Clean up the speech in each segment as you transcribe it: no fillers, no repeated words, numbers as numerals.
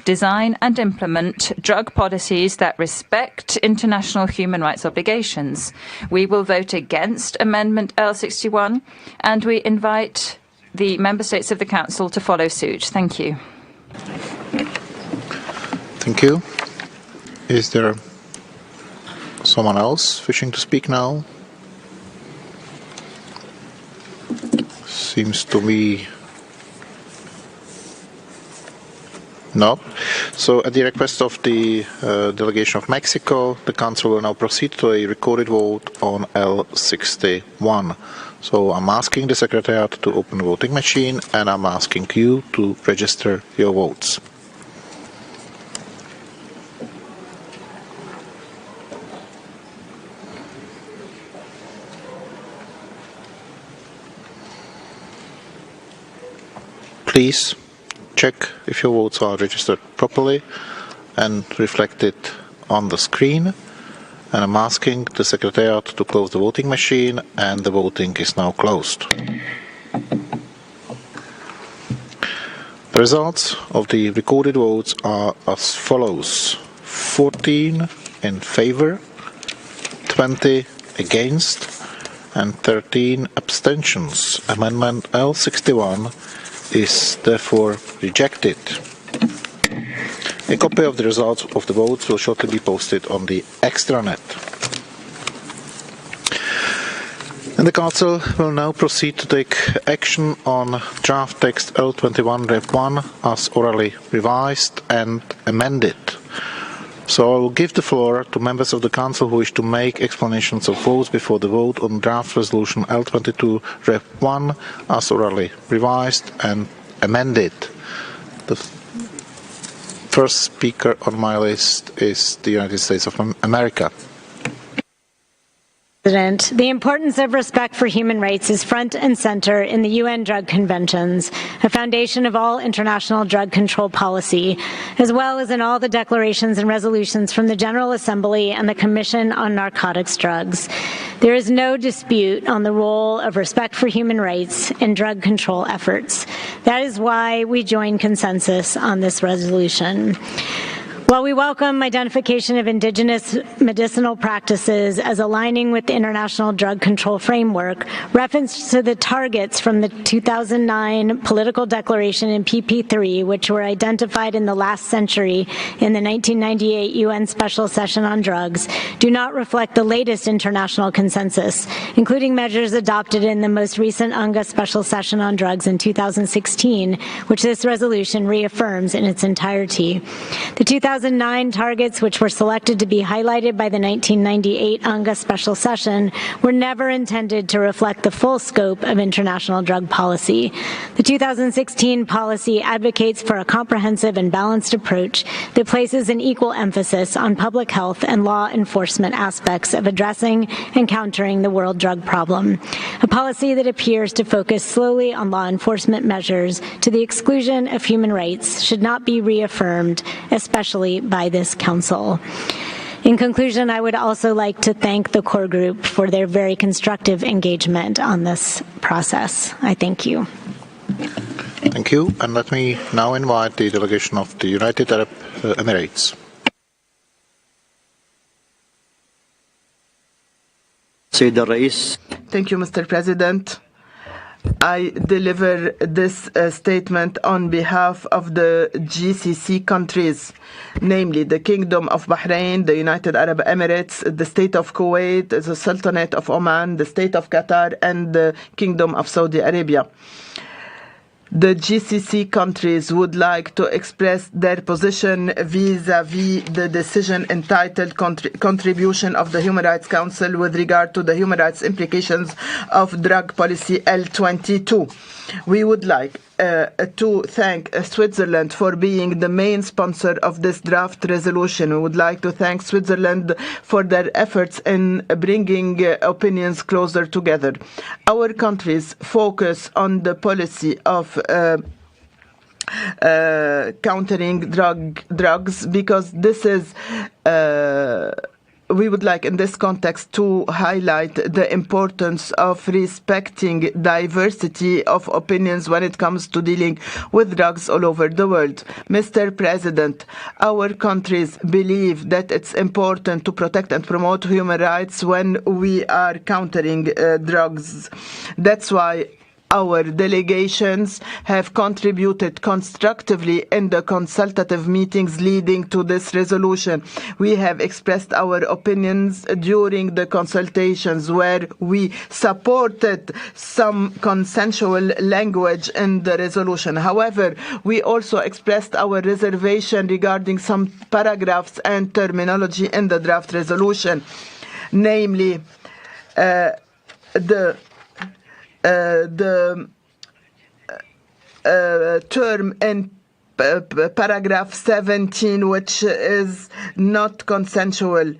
design and implement drug policies that respect international human rights obligations. We will vote against Amendment L61, and we invite the Member States of the Council to follow suit. Thank you. Thank you. Is there someone else wishing to speak now? Seems to be no. So at the request of the delegation of Mexico, the Council will now proceed to a recorded vote on L61. So I'm asking the Secretariat to open the voting machine, and I'm asking you to register your votes. Please check if your votes are registered properly and reflected on the screen. And I'm asking the Secretariat to close the voting machine, and the voting is now closed. The results of the recorded votes are as follows: 14 in favor, 20 against, and 13 abstentions. Amendment L61 is therefore rejected. A copy of the results of the votes will shortly be posted on the extranet. And the Council will now proceed to take action on draft text L21 Rep 1 as orally revised and amended. So I will give the floor to members of the Council who wish to make explanations of votes before the vote on draft resolution L22 Rep 1 as orally revised and amended. The first speaker on my list is the United States of America. The importance of respect for human rights is front and center in the UN Drug Conventions, a foundation of all international drug control policy, as well as in all the declarations and resolutions from the General Assembly and the Commission on Narcotics Drugs. There is no dispute on the role of respect for human rights in drug control efforts. That is why we join consensus on this resolution. While we welcome identification of indigenous medicinal practices as aligning with the International Drug Control Framework, reference to the targets from the 2009 Political Declaration in PP3, which were identified in the last century in the 1998 UN Special Session on Drugs, do not reflect the latest international consensus, including measures adopted in the most recent UNGA Special Session on Drugs in 2016, which this resolution reaffirms in its entirety. The 2009 targets, which were selected to be highlighted by the 1998 UNGA Special Session, were never intended to reflect the full scope of international drug policy. The 2016 policy advocates for a comprehensive and balanced approach that places an equal emphasis on public health and law enforcement aspects of addressing and countering the world drug problem, a policy that appears to focus solely on law enforcement measures to the exclusion of human rights should not be reaffirmed, especially by this Council. In conclusion, I would also like to thank the core group for their very constructive engagement on this process. I thank you. Thank you. And let me now invite the delegation of the United Arab Emirates. Thank you, Mr. President. I deliver this statement on behalf of the GCC countries, namely the Kingdom of Bahrain, the United Arab Emirates, the State of Kuwait, the Sultanate of Oman, the State of Qatar, and the Kingdom of Saudi Arabia. The GCC countries would like to express their position vis-à-vis the decision entitled Contribution of the Human Rights Council with regard to the human rights implications of drug policy L22. We would like to thank Switzerland for being the main sponsor of this draft resolution. We would like to thank Switzerland for their efforts in bringing opinions closer together. Our countries focus on the policy of countering drugs because this is we would like in this context to highlight the importance of respecting diversity of opinions when it comes to dealing with drugs all over the world. Mr. President, our countries believe that it's important to protect and promote human rights when we are countering drugs. That's why our delegations have contributed constructively in the consultative meetings leading to this resolution. We have expressed our opinions during the consultations where we supported some consensual language in the resolution. However, we also expressed our reservation regarding some paragraphs and terminology in the draft resolution, namely the term in paragraph 17, which is not consensual.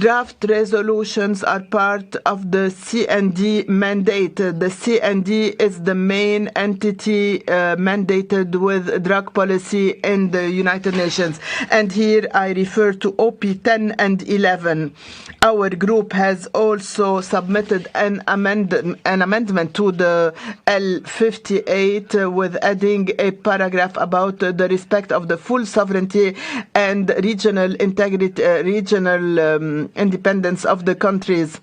Draft resolutions are part of the CND mandate. The CND is the main entity mandated with drug policy in the United Nations. And here I refer to OP 10 and 11. Our group has also submitted an amendment to the L58 with adding a paragraph about the respect of the full sovereignty and regional integrity, independence of the countries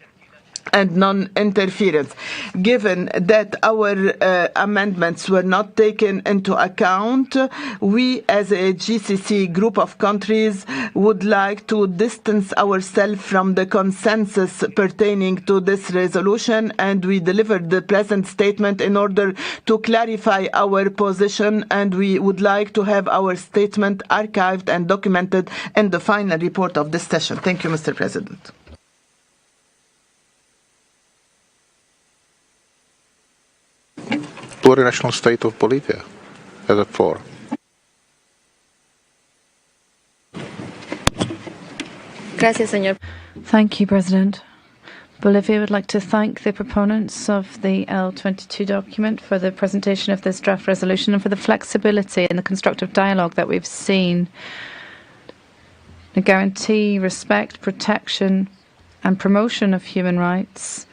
and non-interference. Given that our amendments were not taken into account, we as a GCC group of countries would like to distance ourselves from the consensus pertaining to this resolution, and we delivered the present statement in order to clarify our position, and we would like to have our statement archived and documented in the final report of this session. Thank you, Mr. President. Plurinational state of Bolivia has the floor. Thank you, President. Bolivia would like to thank the proponents of the L22 document for the presentation of this draft resolution and for the flexibility and the constructive dialogue that we've seen to guarantee respect, protection, and promotion of human rights,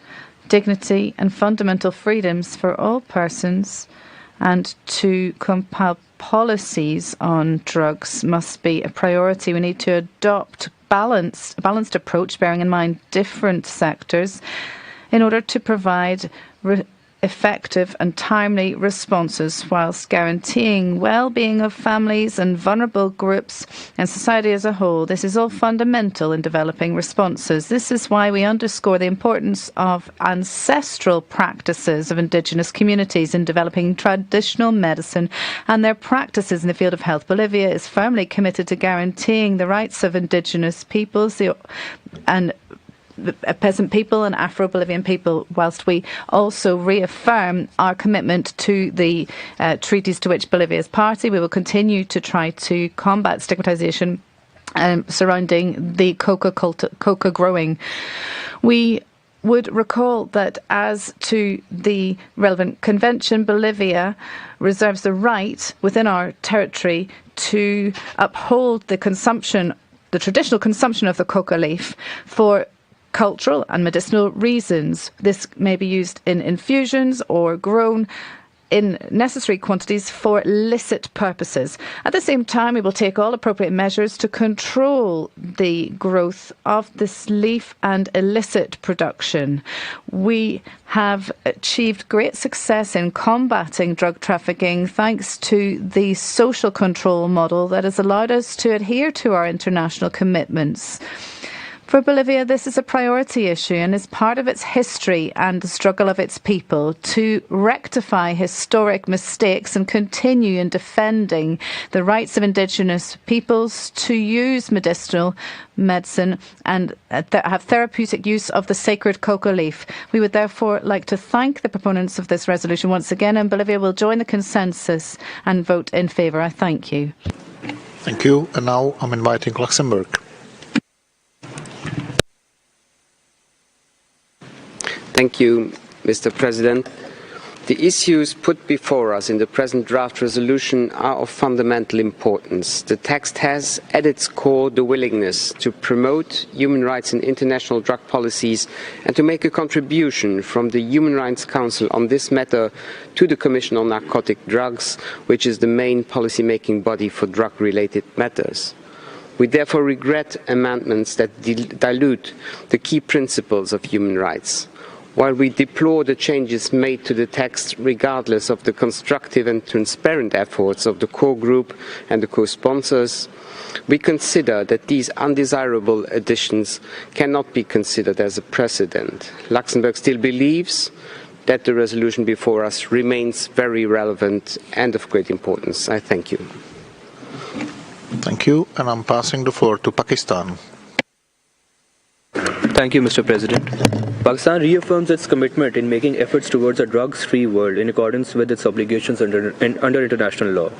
dignity and fundamental freedoms for all persons, and to compile policies on drugs must be a priority. We need to adopt a balanced approach, bearing in mind different sectors, in order to provide effective and timely responses whilst guaranteeing well-being of families and vulnerable groups and society as a whole. This is all fundamental in developing responses. This is why we underscore the importance of ancestral practices of indigenous communities in developing traditional medicine and their practices in the field of health. Bolivia is firmly committed to guaranteeing the rights of indigenous peoples and peasant people and Afro-Bolivian people, whilst we also reaffirm our commitment to the treaties to which Bolivia is party. We will continue to try to combat stigmatization surrounding the coca growing. We would recall that as to the relevant convention, Bolivia reserves the right within our territory to uphold the traditional consumption of the coca leaf for cultural and medicinal reasons. This may be used in infusions or grown in necessary quantities for licit purposes. At the same time, we will take all appropriate measures to control the growth of this leaf and illicit production. We have achieved great success in combating drug trafficking thanks to the social control model that has allowed us to adhere to our international commitments. For Bolivia, this is a priority issue and is part of its history and the struggle of its people to rectify historic mistakes and continue in defending the rights of indigenous peoples to use medicinal medicine and have therapeutic use of the sacred coca leaf. We would therefore like to thank the proponents of this resolution once again, and Bolivia will join the consensus and vote in favour. I thank you. Thank you. And now I'm inviting Luxembourg. Thank you, Mr. President. The issues put before us in the present draft resolution are of fundamental importance. The text has at its core the willingness to promote human rights in international drug policies and to make a contribution from the Human Rights Council on this matter to the Commission on Narcotic Drugs, which is the main policy-making body for drug-related matters. We therefore regret amendments that dilute the key principles of human rights. While we deplore the changes made to the text regardless of the constructive and transparent efforts of the core group and the co-sponsors, we consider that these undesirable additions cannot be considered as a precedent. Luxembourg still believes that the resolution before us remains very relevant and of great importance. I thank you. Thank you, and I'm passing the floor to Pakistan. Thank you, Mr. President. Pakistan reaffirms its commitment in making efforts towards a drugs-free world in accordance with its obligations under international law.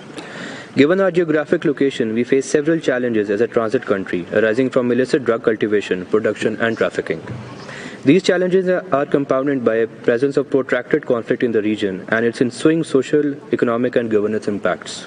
Given our geographic location, we face several challenges as a transit country arising from illicit drug cultivation, production, and trafficking. These challenges are compounded by a presence of protracted conflict in the region and its ensuing social, economic, and governance impacts.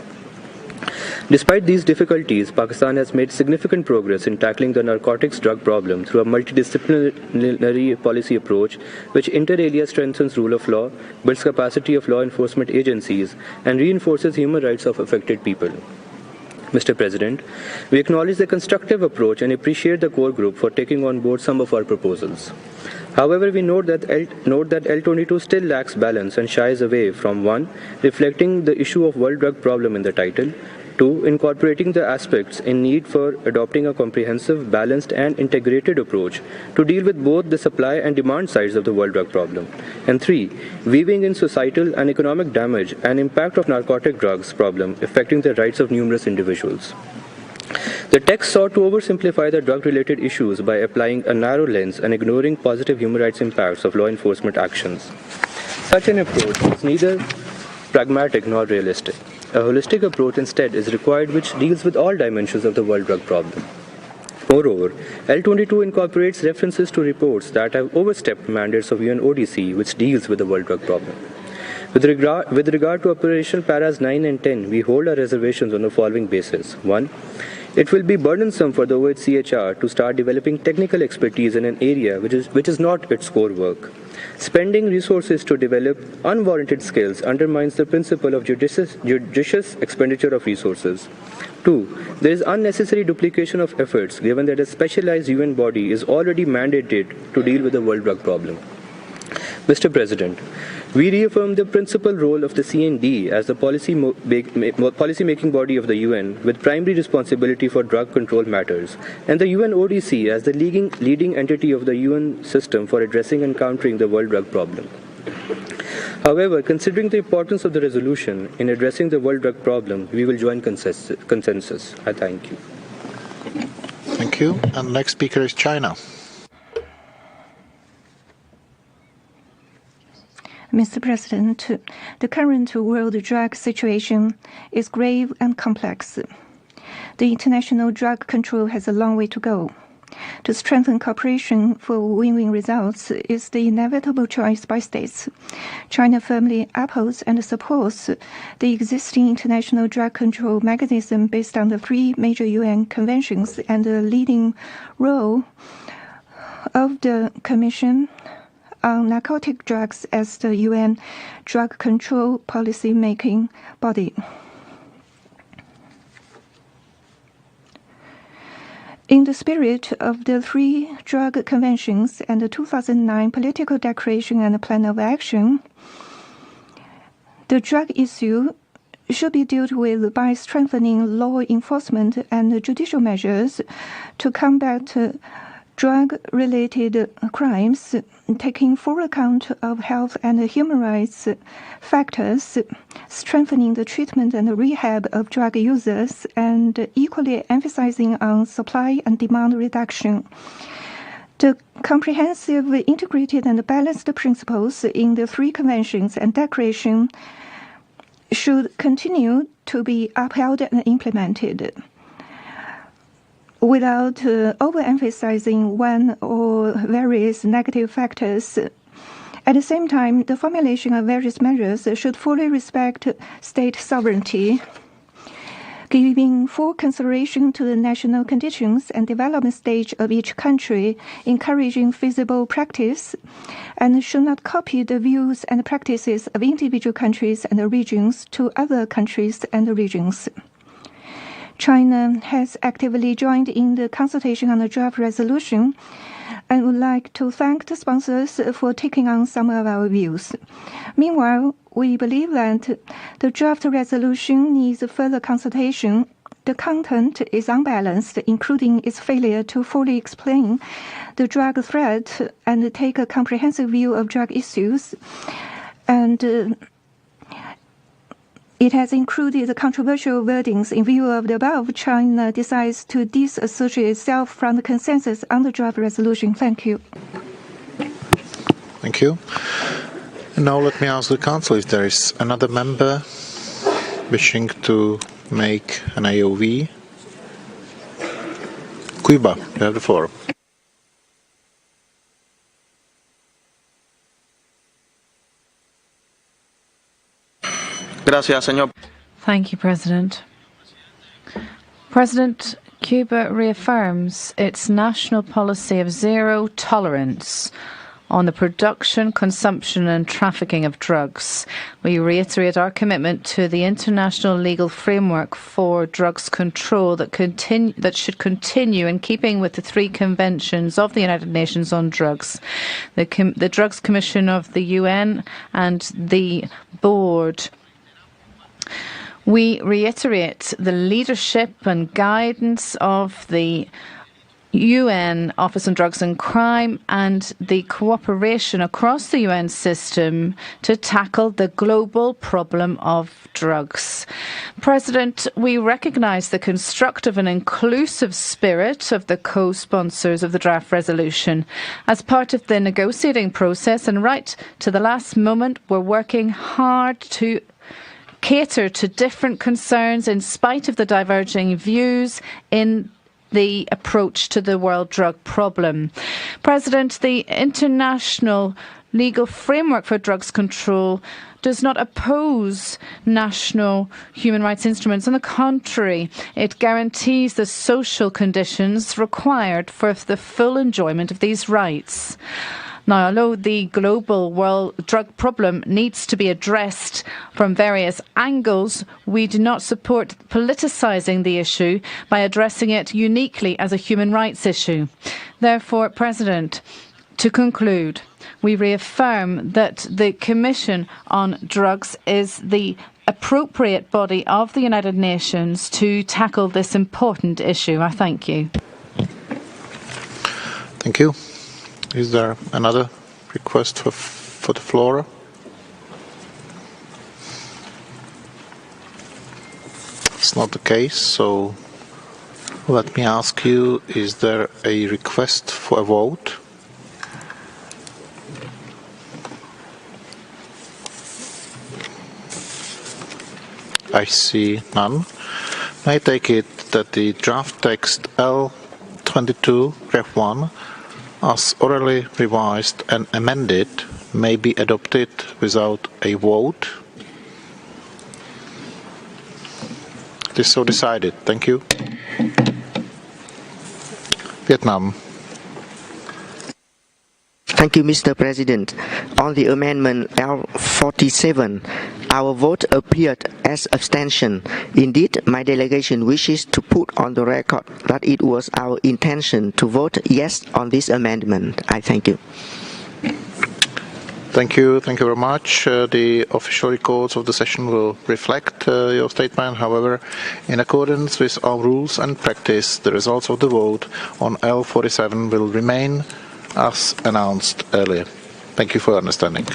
Despite these difficulties, Pakistan has made significant progress in tackling the narcotics drug problem through a multidisciplinary policy approach which inter alia strengthens rule of law, builds capacity of law enforcement agencies, and reinforces human rights of affected people. Mr. President, we acknowledge the constructive approach and appreciate the core group for taking on board some of our proposals. However, we note that L22 still lacks balance and shies away from 1. Reflecting the issue of world drug problem in the title, 2. Incorporating the aspects in need for adopting a comprehensive, balanced and integrated approach to deal with both the supply and demand sides of the world drug problem, and 3. Weaving in societal and economic damage and impact of narcotic drugs problem affecting the rights of numerous individuals. The text sought to oversimplify the drug-related issues by applying a narrow lens and ignoring positive human rights impacts of law enforcement actions. Such an approach is neither pragmatic nor realistic. A holistic approach instead is required which deals with all dimensions of the world drug problem. Moreover, L22 incorporates references to reports that have overstepped mandates of UNODC which deals with the world drug problem. With regard to operational paras 9 and 10, we hold our reservations on the following basis. 1. It will be burdensome for the OHCHR to start developing technical expertise in an area which is not its core work. Spending resources to develop unwarranted skills undermines the principle of judicious expenditure of resources. 2. There is unnecessary duplication of efforts given that a specialized UN body is already mandated to deal with the world drug problem. Mr. President, we reaffirm the principal role of the CND as the policy-making body of the UN with primary responsibility for drug control matters, and the UNODC as the leading entity of the UN system for addressing and countering the world drug problem. However, considering the importance of the resolution in addressing the world drug problem, we will join consensus. I thank you. Thank you. And next speaker is China. Mr. President, the current world drug situation is grave and complex. The international drug control has a long way to go. To strengthen cooperation for win-win results is the inevitable choice by states. China firmly upholds and supports the existing international drug control mechanism based on the 3 major UN conventions and the leading role of the Commission on Narcotic Drugs as the UN drug control policy-making body. In the spirit of the 3 drug conventions and the 2009 political declaration and plan of action, the drug issue should be dealt with by strengthening law enforcement and judicial measures to combat drug-related crimes, taking full account of health and human rights factors, strengthening the treatment and rehab of drug users, and equally emphasizing on supply and demand reduction. The comprehensive, integrated, and balanced principles in the 3 conventions and declaration should continue to be upheld and implemented. Without overemphasizing one or various negative factors, At the same time, the formulation of various measures should fully respect state sovereignty, giving full consideration to the national conditions and development stage of each country, encouraging feasible practice, and should not copy the views and practices of individual countries and regions to other countries and regions. China has actively joined in the consultation on the draft resolution and would like to thank the sponsors for taking on some of our views. Meanwhile, we believe that the draft resolution needs further consultation. The content is unbalanced, including its failure to fully explain the drug threat and take a comprehensive view of drug issues. And it has included the controversial wordings. In view of the above, China decides to disassociate itself from the consensus on the draft resolution. Thank you. Thank you. And now let me ask the Council if there is another member wishing to make an AOV. Cuba, you have the floor. Thank you, President. President, Cuba reaffirms its national policy of zero tolerance on the production, consumption and trafficking of drugs. We reiterate our commitment to the international legal framework for drugs control that should continue in keeping with the 3 conventions of the United Nations on drugs, the Drugs Commission of the UN and the Board. We reiterate the leadership and guidance of the UN Office on Drugs and Crime and the cooperation across the UN system to tackle the global problem of drugs. President, we recognise the constructive and inclusive spirit of the co-sponsors of the draft resolution. As part of the negotiating process and right to the last moment, we're working hard to cater to different concerns in spite of the diverging views in the approach to the world drug problem. President, the international legal framework for drugs control does not oppose national human rights instruments. On the contrary, it guarantees the social conditions required for the full enjoyment of these rights. Now, although the global world drug problem needs to be addressed from various angles, we do not support politicising the issue by addressing it uniquely as a human rights issue. Therefore, President, to conclude, we reaffirm that the Commission on Drugs is the appropriate body of the United Nations to tackle this important issue. I thank you. Thank you. Is there another request for the floor? It's not the case, so let me ask you, is there a request for a vote? I see none. May I take it that the draft text L22 Ref 1 as orally revised and amended may be adopted without a vote? It is so decided. Thank you. Vietnam. Thank you, Mr. President. On the amendment L47, our vote appeared as abstention. Indeed, my delegation wishes to put on the record that it was our intention to vote yes on this amendment. I thank you. Thank you. Thank you very much. The official records of the session will reflect your statement. However, in accordance with our rules and practice, the results of the vote on L47 will remain as announced earlier. Thank you for your understanding.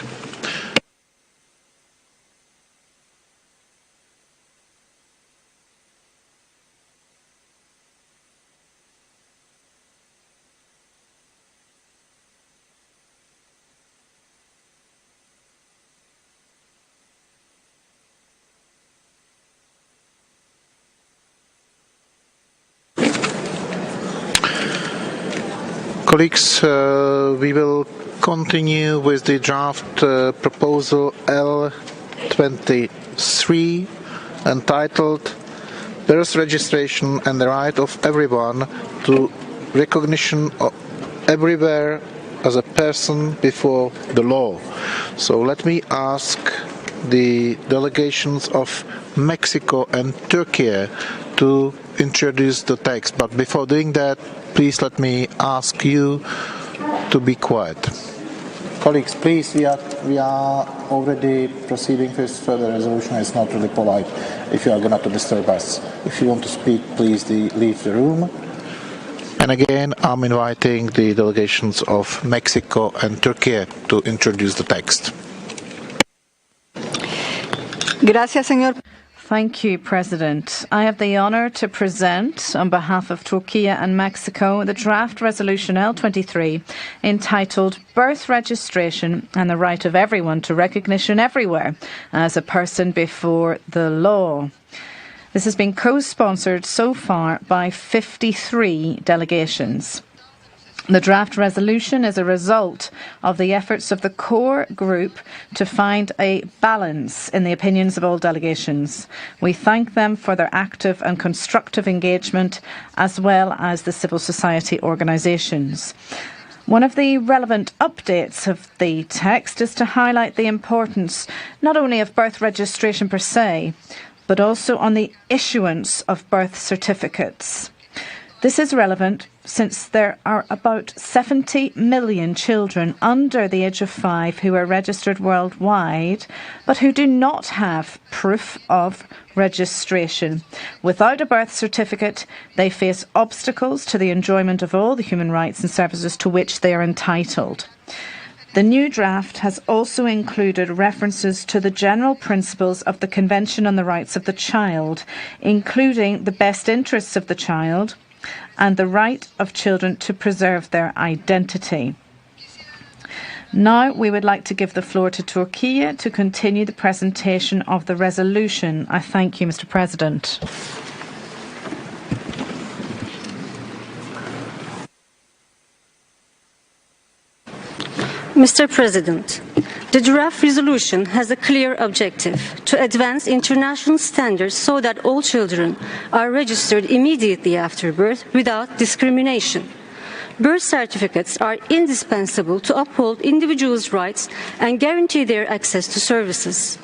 Colleagues, we will continue with the draft proposal L23 entitled Birth Registration and the Right of Everyone to Recognition Everywhere as a Person Before the Law. So let me ask the delegations of Mexico and Turkey to introduce the text. But before doing that, please let me ask you to be quiet. Colleagues, please, we are already proceeding with further resolution. It's not really polite if you are going to disturb us. If you want to speak, please leave the room. And again, I'm inviting the delegations of Mexico and Turkey to introduce the text. Gracias, señor. Thank you, President. I have the honour to present, on behalf of Turkey and Mexico, the draft resolution L23 entitled Birth Registration and the Right of Everyone to Recognition Everywhere as a Person Before the Law. This has been co-sponsored so far by 53 delegations. The draft resolution is a result of the efforts of the core group to find a balance in the opinions of all delegations. We thank them for their active and constructive engagement, as well as the civil society organisations. One of the relevant updates of the text is to highlight the importance not only of birth registration per se, but also on the issuance of birth certificates. This is relevant since there are about 70 million children under the age of 5 who are registered worldwide, but who do not have proof of registration. Without a birth certificate, they face obstacles to the enjoyment of all the human rights and services to which they are entitled. The new draft has also included references to the general principles of the Convention on the Rights of the Child, including the best interests of the child and the right of children to preserve their identity. Now we would like to give the floor to Turkey to continue the presentation of the resolution. I thank you, Mr. President. Mr. President, the draft resolution has a clear objective to advance international standards so that all children are registered immediately after birth without discrimination. Birth certificates are indispensable to uphold individuals' rights and guarantee their access to services.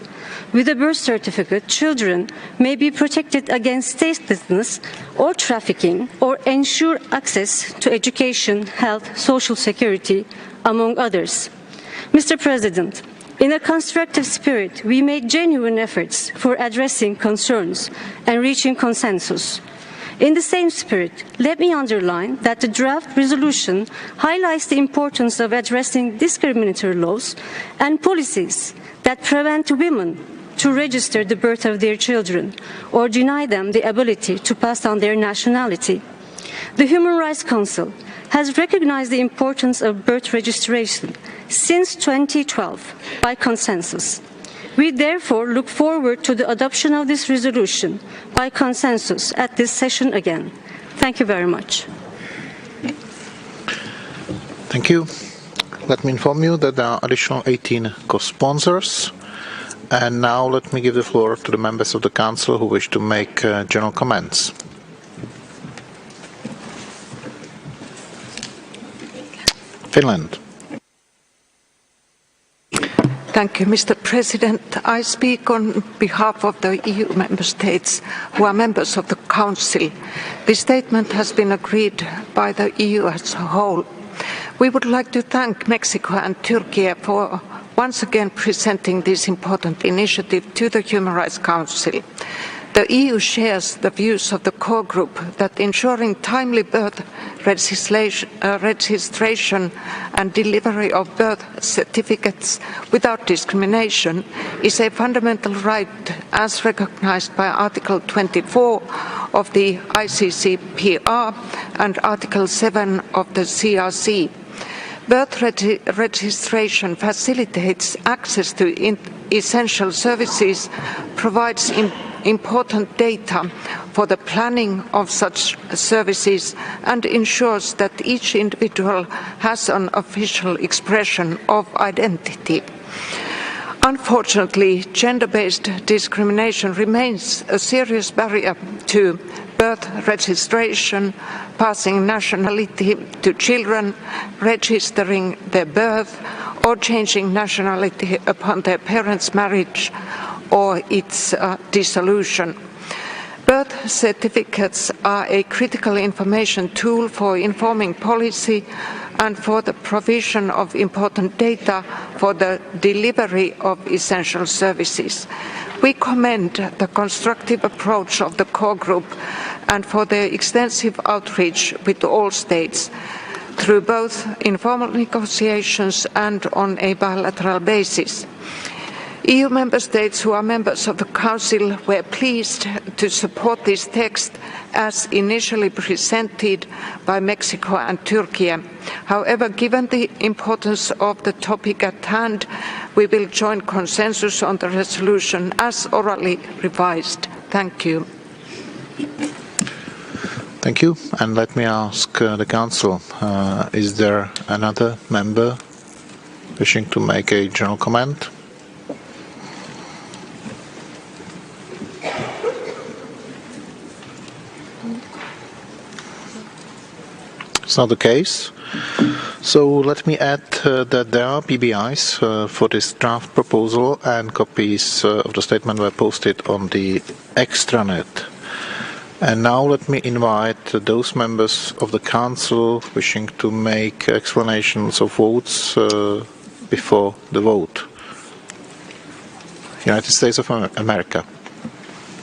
With a birth certificate, children may be protected against statelessness or trafficking, or ensure access to education, health, social security, among others. Mr. President, in a constructive spirit, we made genuine efforts for addressing concerns and reaching consensus. In the same spirit, let me underline that the draft resolution highlights the importance of addressing discriminatory laws and policies that prevent women to register the birth of their children or deny them the ability to pass on their nationality. The Human Rights Council has recognized the importance of birth registration since 2012 by consensus. We therefore look forward to the adoption of this resolution by consensus at this session again. Thank you very much. Thank you. Let me inform you that there are additional 18 co-sponsors. And now let me give the floor to the members of the Council who wish to make general comments. Finland. Thank you, Mr. President. I speak on behalf of the EU member states who are members of the Council. This statement has been agreed by the EU as a whole. We would like to thank Mexico and Turkey for once again presenting this important initiative to the Human Rights Council. The EU shares the views of the core group that ensuring timely birth registration and delivery of birth certificates without discrimination is a fundamental right as recognized by Article 24 of the ICCPR and Article 7 of the CRC. Birth registration facilitates access to essential services, provides important data for the planning of such services and ensures that each individual has an official expression of identity. Unfortunately, gender-based discrimination remains a serious barrier to birth registration, passing nationality to children, registering their birth, or changing nationality upon their parents' marriage or its dissolution. Birth certificates are a critical information tool for informing policy and for the provision of important data for the delivery of essential services. We commend the constructive approach of the core group and for their extensive outreach with all states through both informal negotiations and on a bilateral basis. EU member states who are members of the Council were pleased to support this text as initially presented by Mexico and Turkey. However, given the importance of the topic at hand, we will join consensus on the resolution as orally revised. Thank you. Thank you. And let me ask the Council, is there another member wishing to make a general comment? It's not the case. So let me add that there are PBIs for this draft proposal, and copies of the statement were posted on the extranet. And now let me invite those members of the Council wishing to make explanations of votes before the vote. United States of America.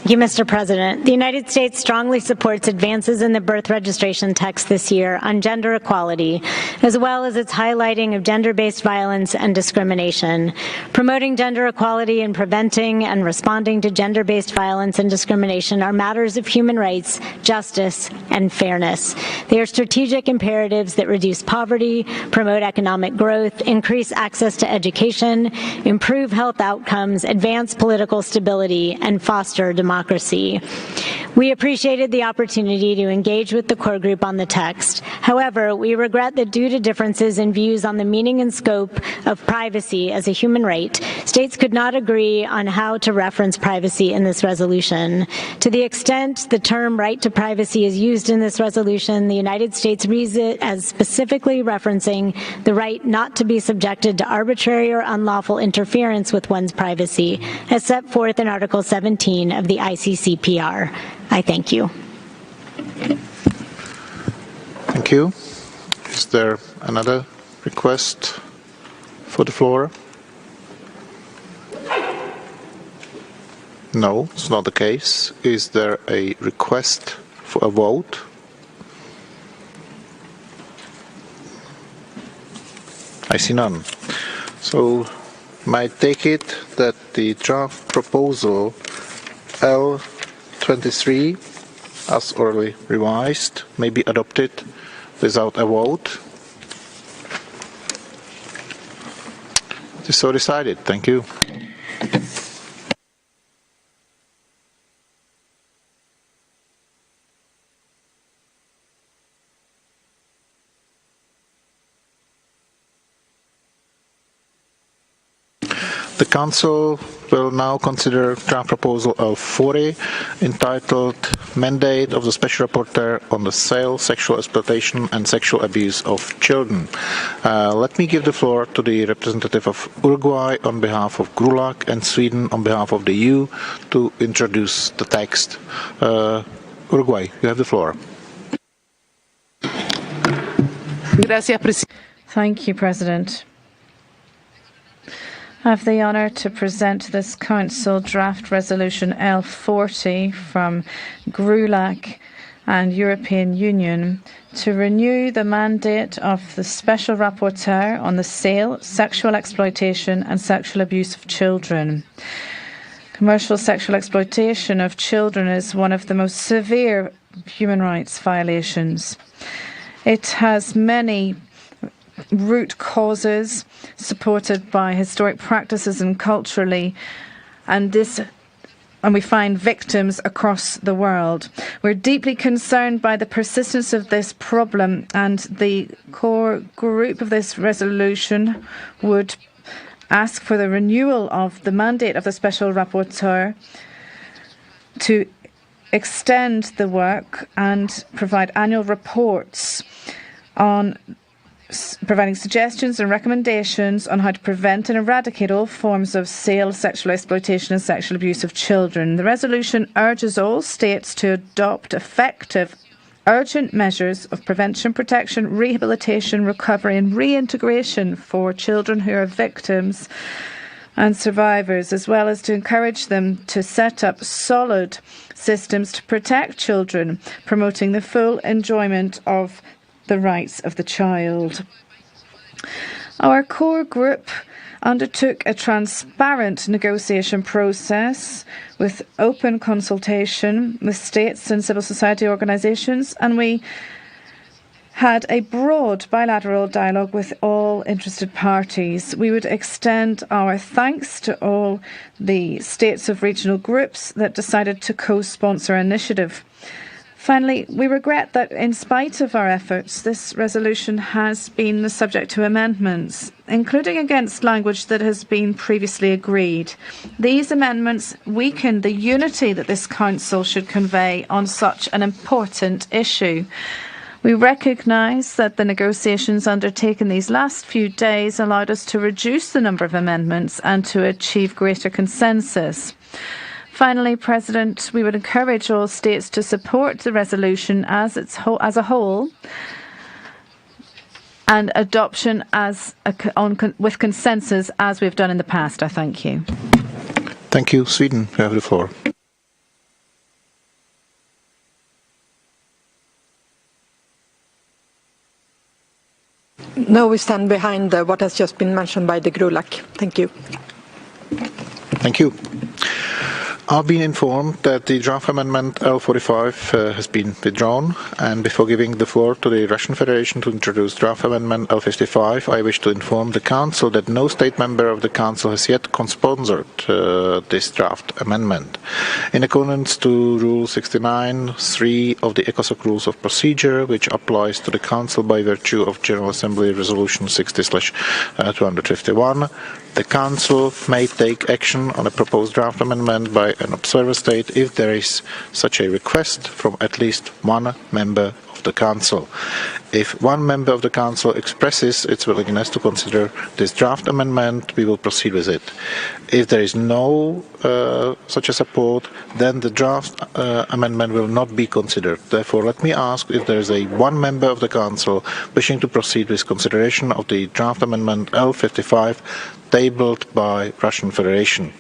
Thank you, Mr. President. The United States strongly supports advances in the birth registration text this year on gender equality, as well as its highlighting of gender-based violence and discrimination. Promoting gender equality and preventing and responding to gender-based violence and discrimination are matters of human rights, justice, and fairness. They are strategic imperatives that reduce poverty, promote economic growth, increase access to education, improve health outcomes, advance political stability, and foster democracy. We appreciated the opportunity to engage with the core group on the text. However, we regret that due to differences in views on the meaning and scope of privacy as a human right, states could not agree on how to reference privacy in this resolution. To the extent the term right to privacy is used in this resolution, the United States reads it as specifically referencing the right not to be subjected to arbitrary or unlawful interference with one's privacy, as set forth in Article 17 of the ICCPR. I thank you. Thank you. Is there another request for the floor? No, it's not the case. Is there a request for a vote? I see none. So, may I take it that the draft proposal L23, as orally revised, may be adopted without a vote? It is so decided. Thank you. The Council will now consider draft proposal L40, entitled Mandate of the Special Rapporteur on the Sale, Sexual Exploitation and Sexual Abuse of Children. Let me give the floor to the representative of Uruguay on behalf of GRULAC and Sweden on behalf of the EU to introduce the text. Uruguay, you have the floor. Thank you, President. I have the honour to present this Council draft resolution L40 from GRULAC and European Union to renew the mandate of the Special Rapporteur on the sale, sexual exploitation and sexual abuse of children. Commercial sexual exploitation of children is one of the most severe human rights violations. It has many root causes supported by historic practices and culturally, and this and we find victims across the world. We're deeply concerned by the persistence of this problem, and the core group of this resolution would ask for the renewal of the mandate of the Special Rapporteur to extend the work and provide annual reports on providing suggestions and recommendations on how to prevent and eradicate all forms of sale, sexual exploitation and sexual abuse of children. The resolution urges all states to adopt effective, urgent measures of prevention, protection, rehabilitation, recovery and reintegration for children who are victims and survivors, as well as to encourage them to set up solid systems to protect children, promoting the full enjoyment of the rights of the child. Our core group undertook a transparent negotiation process with open consultation with states and civil society organisations, and we had a broad bilateral dialogue with all interested parties. We would extend our thanks to all the states of regional groups that decided to co-sponsor our initiative. Finally, we regret that in spite of our efforts, this resolution has been the subject to amendments, including against language that has been previously agreed. These amendments weaken the unity that this Council should convey on such an important issue. We recognise that the negotiations undertaken these last few days allowed us to reduce the number of amendments and to achieve greater consensus. Finally, President, we would encourage all states to support the resolution as a whole and adoption with consensus as we've done in the past. I thank you. Thank you. Sweden, you have the floor. No, we stand behind what has just been mentioned by the GRULAC. Thank you. Thank you. I've been informed that the draft amendment L45 has been withdrawn, and before giving the floor to the Russian Federation to introduce draft amendment L55, I wish to inform the Council that no state member of the Council has yet co-sponsored this draft amendment. In accordance to Rule 69(3) of the ECOSOC Rules of Procedure, which applies to the Council by virtue of General Assembly Resolution 60/251, the Council may take action on a proposed draft amendment by an observer state if there is such a request from at least one member of the Council. If one member of the Council expresses its willingness to consider this draft amendment, we will proceed with it. If there is no such a support, then the draft amendment will not be considered. Therefore, let me ask if there is one member of the Council wishing to proceed with consideration of the draft amendment L55 tabled by Russian Federation.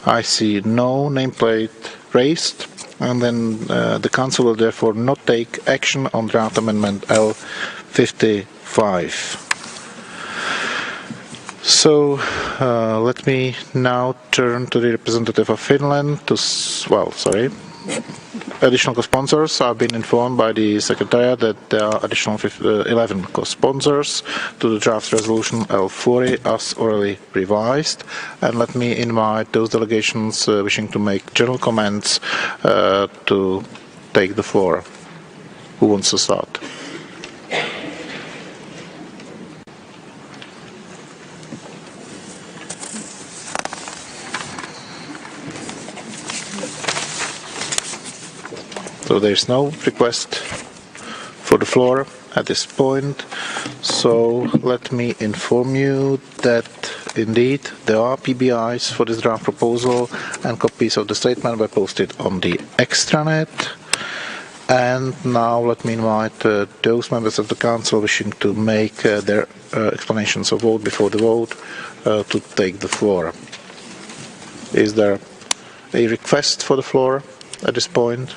I see no nameplate raised, and then the Council will therefore not take action on draft amendment L55. So let me now turn to the representative of Finland additional co-sponsors. I've been informed by the Secretariat that there are additional 11 co-sponsors to the draft resolution L40 as orally revised. And let me invite those delegations wishing to make general comments to take the floor. Who wants to start? So there's no request for the floor at this point. So let me inform you that indeed there are PBIs for this draft proposal, and copies of the statement were posted on the extranet. And now let me invite those members of the Council wishing to make their explanations of vote before the vote to take the floor. Is there a request for the floor at this point?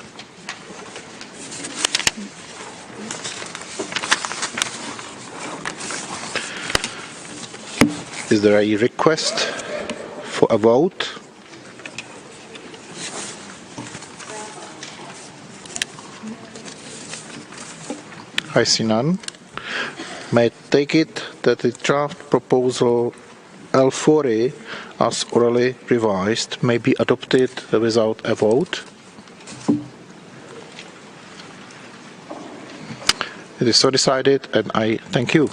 Is there a request for a vote? I see none. may I take it that the draft proposal L40 as orally revised may be adopted without a vote? It is so decided, and I thank you.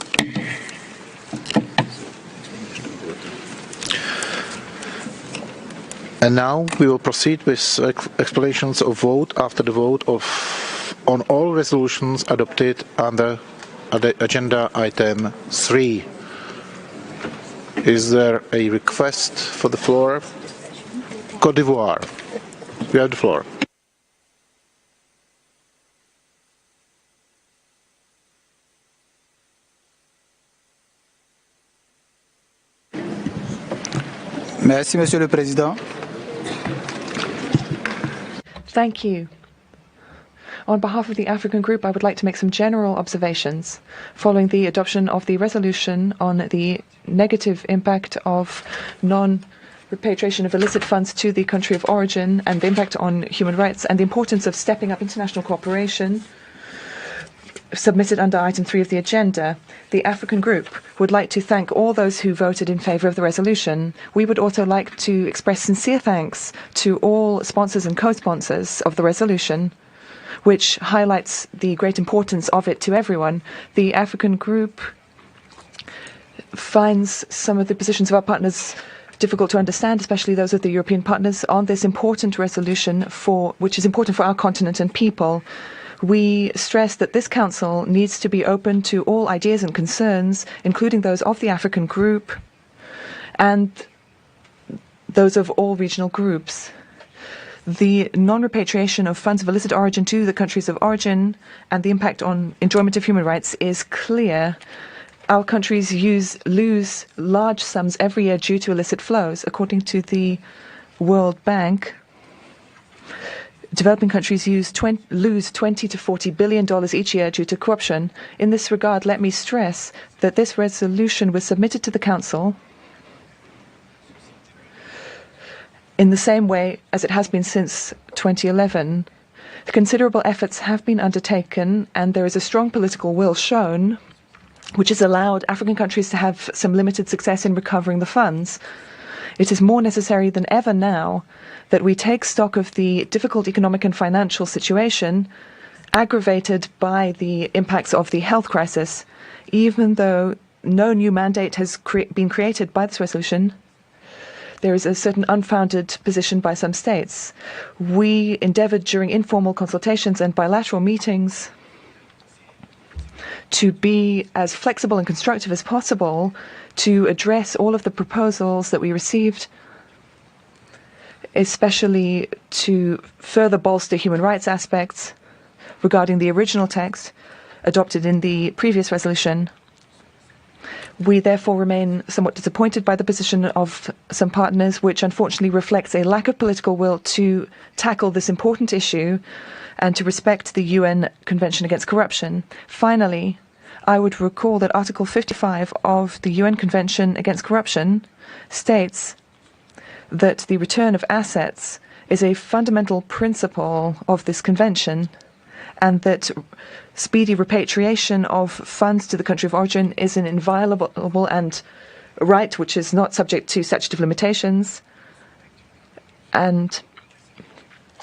And now we will proceed with explanations of vote after the vote on all resolutions adopted under agenda item 3. Is there a request for the floor? Côte d'Ivoire. You have the floor. Merci, Monsieur le Président. Thank you. On behalf of the African Group, I would like to make some general observations following the adoption of the resolution on the negative impact of non-repatriation of illicit funds to the country of origin and the impact on human rights and the importance of stepping up international cooperation submitted under item 3 of the agenda. The African Group would like to thank all those who voted in favour of the resolution. We would also like to express sincere thanks to all sponsors and co-sponsors of the resolution, which highlights the great importance of it to everyone. The African Group finds some of the positions of our partners difficult to understand, especially those of the European partners, on this important resolution which is important for our continent and people. We stress that this Council needs to be open to all ideas and concerns, including those of the African Group and those of all regional groups. The non-repatriation of funds of illicit origin to the countries of origin and the impact on enjoyment of human rights is clear. Our countries lose large sums every year due to illicit flows. According to the World Bank, developing countries lose $20 to $40 billion each year due to corruption. In this regard, let me stress that this resolution was submitted to the Council in the same way as it has been since 2011. Considerable efforts have been undertaken, and there is a strong political will shown, which has allowed African countries to have some limited success in recovering the funds. It is more necessary than ever now that we take stock of the difficult economic and financial situation aggravated by the impacts of the health crisis. Even though no new mandate has been created by this resolution, there is a certain unfounded position by some states. We endeavored during informal consultations and bilateral meetings to be as flexible and constructive as possible to address all of the proposals that we received, especially to further bolster human rights aspects regarding the original text adopted in the previous resolution. We therefore remain somewhat disappointed by the position of some partners, which unfortunately reflects a lack of political will to tackle this important issue and to respect the UN Convention Against Corruption. Finally, I would recall that Article 55 of the UN Convention Against Corruption states that the return of assets is a fundamental principle of this convention, and that speedy repatriation of funds to the country of origin is an inviolable and right which is not subject to statute of limitations. And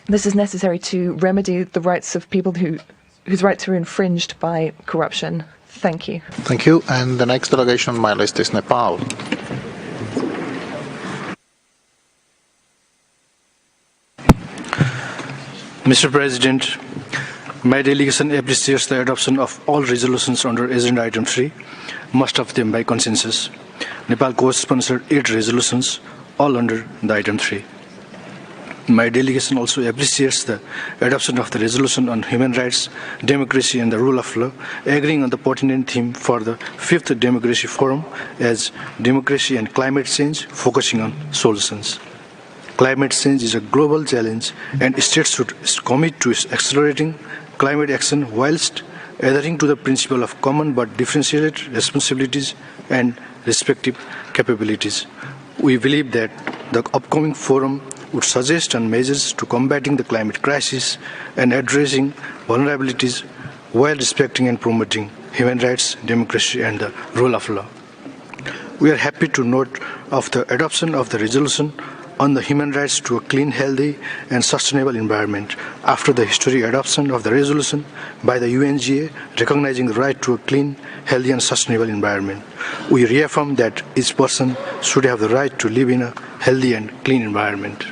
this is necessary to remedy the rights of people whose rights are infringed by corruption. Thank you. Thank you. And the next delegation on my list is Nepal. Mr. President, my delegation appreciates the adoption of all resolutions under Agenda Item 3, most of them by consensus. Nepal co-sponsored 8 resolutions, all under the Item 3. My delegation also appreciates the adoption of the resolution on human rights, democracy and the rule of law, agreeing on the pertinent theme for the 5th Democracy Forum as democracy and climate change, focusing on solutions. Climate change is a global challenge, and states should commit to accelerating climate action whilst adhering to the principle of common but differentiated responsibilities and respective capabilities. We believe that the upcoming forum would suggest on measures to combating the climate crisis and addressing vulnerabilities while respecting and promoting human rights, democracy, and the rule of law. We are happy to note of the adoption of the resolution on the human rights to a clean, healthy, and sustainable environment after the historic adoption of the resolution by the UNGA recognizing the right to a clean, healthy, and sustainable environment. We reaffirm that each person should have the right to live in a healthy and clean environment.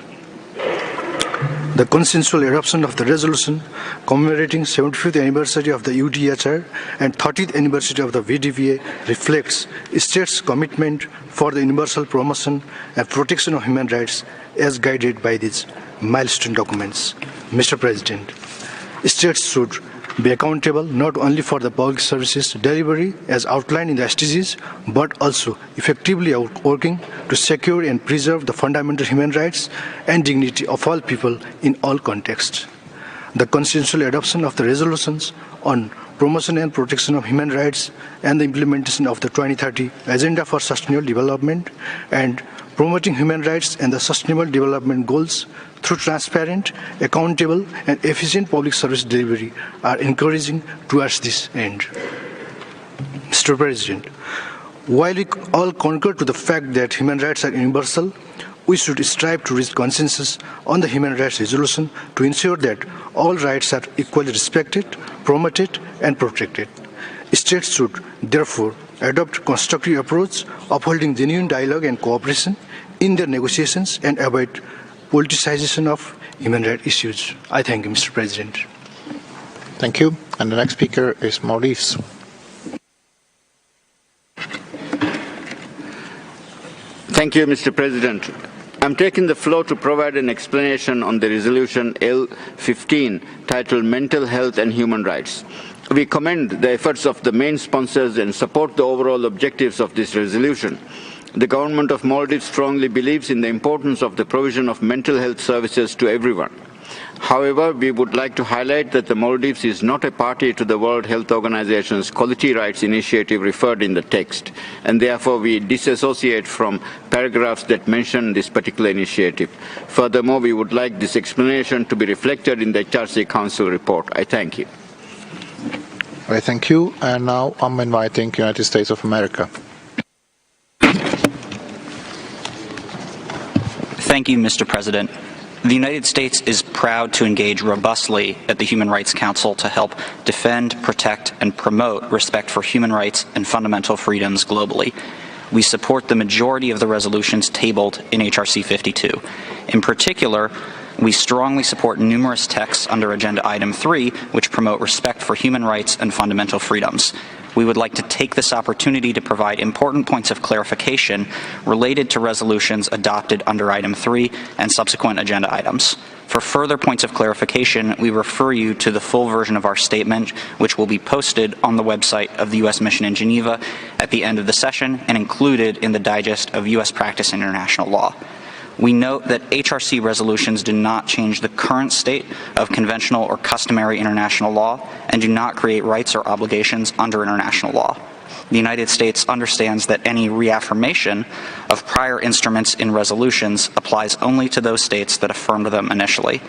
The consensual adoption of the resolution commemorating 75th anniversary of the UNHCR and 30th anniversary of the VDVA reflects states' commitment for the universal promotion and protection of human rights as guided by these milestone documents. Mr. President, states should be accountable not only for the public services delivery as outlined in the SDGs, but also effectively working to secure and preserve the fundamental human rights and dignity of all people in all contexts. The consensual adoption of the resolutions on promotion and protection of human rights and the implementation of the 2030 Agenda for Sustainable Development and promoting human rights and the Sustainable Development Goals through transparent, accountable, and efficient public service delivery are encouraging towards this end. Mr. President, while we all concur to the fact that human rights are universal, we should strive to reach consensus on the human rights resolution to ensure that all rights are equally respected, promoted, and protected. States should therefore adopt a constructive approach, upholding genuine dialogue and cooperation in their negotiations and avoid politicization of human rights issues. I thank you, Mr. President. Thank you. And the next speaker is Maurice. Thank you, Mr. President. I'm taking the floor to provide an explanation on the resolution L15 titled Mental Health and Human Rights. We commend the efforts of the main sponsors and support the overall objectives of this resolution. The government of Maldives strongly believes in the importance of the provision of mental health services to everyone. However, we would like to highlight that the Maldives is not a party to the World Health Organization's Quality Rights Initiative referred in the text, and therefore we disassociate from paragraphs that mention this particular initiative. Furthermore, we would like this explanation to be reflected in the HRC Council report. I thank you. I thank you. And now I'm inviting United States of America. Thank you, Mr. President. The United States is proud to engage robustly at the Human Rights Council to help defend, protect, and promote respect for human rights and fundamental freedoms globally. We support the majority of the resolutions tabled in HRC 52. In particular, we strongly support numerous texts under Agenda Item 3, which promote respect for human rights and fundamental freedoms. We would like to take this opportunity to provide important points of clarification related to resolutions adopted under Item 3 and subsequent agenda items. For further points of clarification, we refer you to the full version of our statement, which will be posted on the website of the U.S. Mission in Geneva at the end of the session and included in the digest of U.S. Practice in International Law. We note that HRC resolutions do not change the current state of conventional or customary international law and do not create rights or obligations under international law. The United States understands that any reaffirmation of prior instruments in resolutions applies only to those states that affirmed them initially.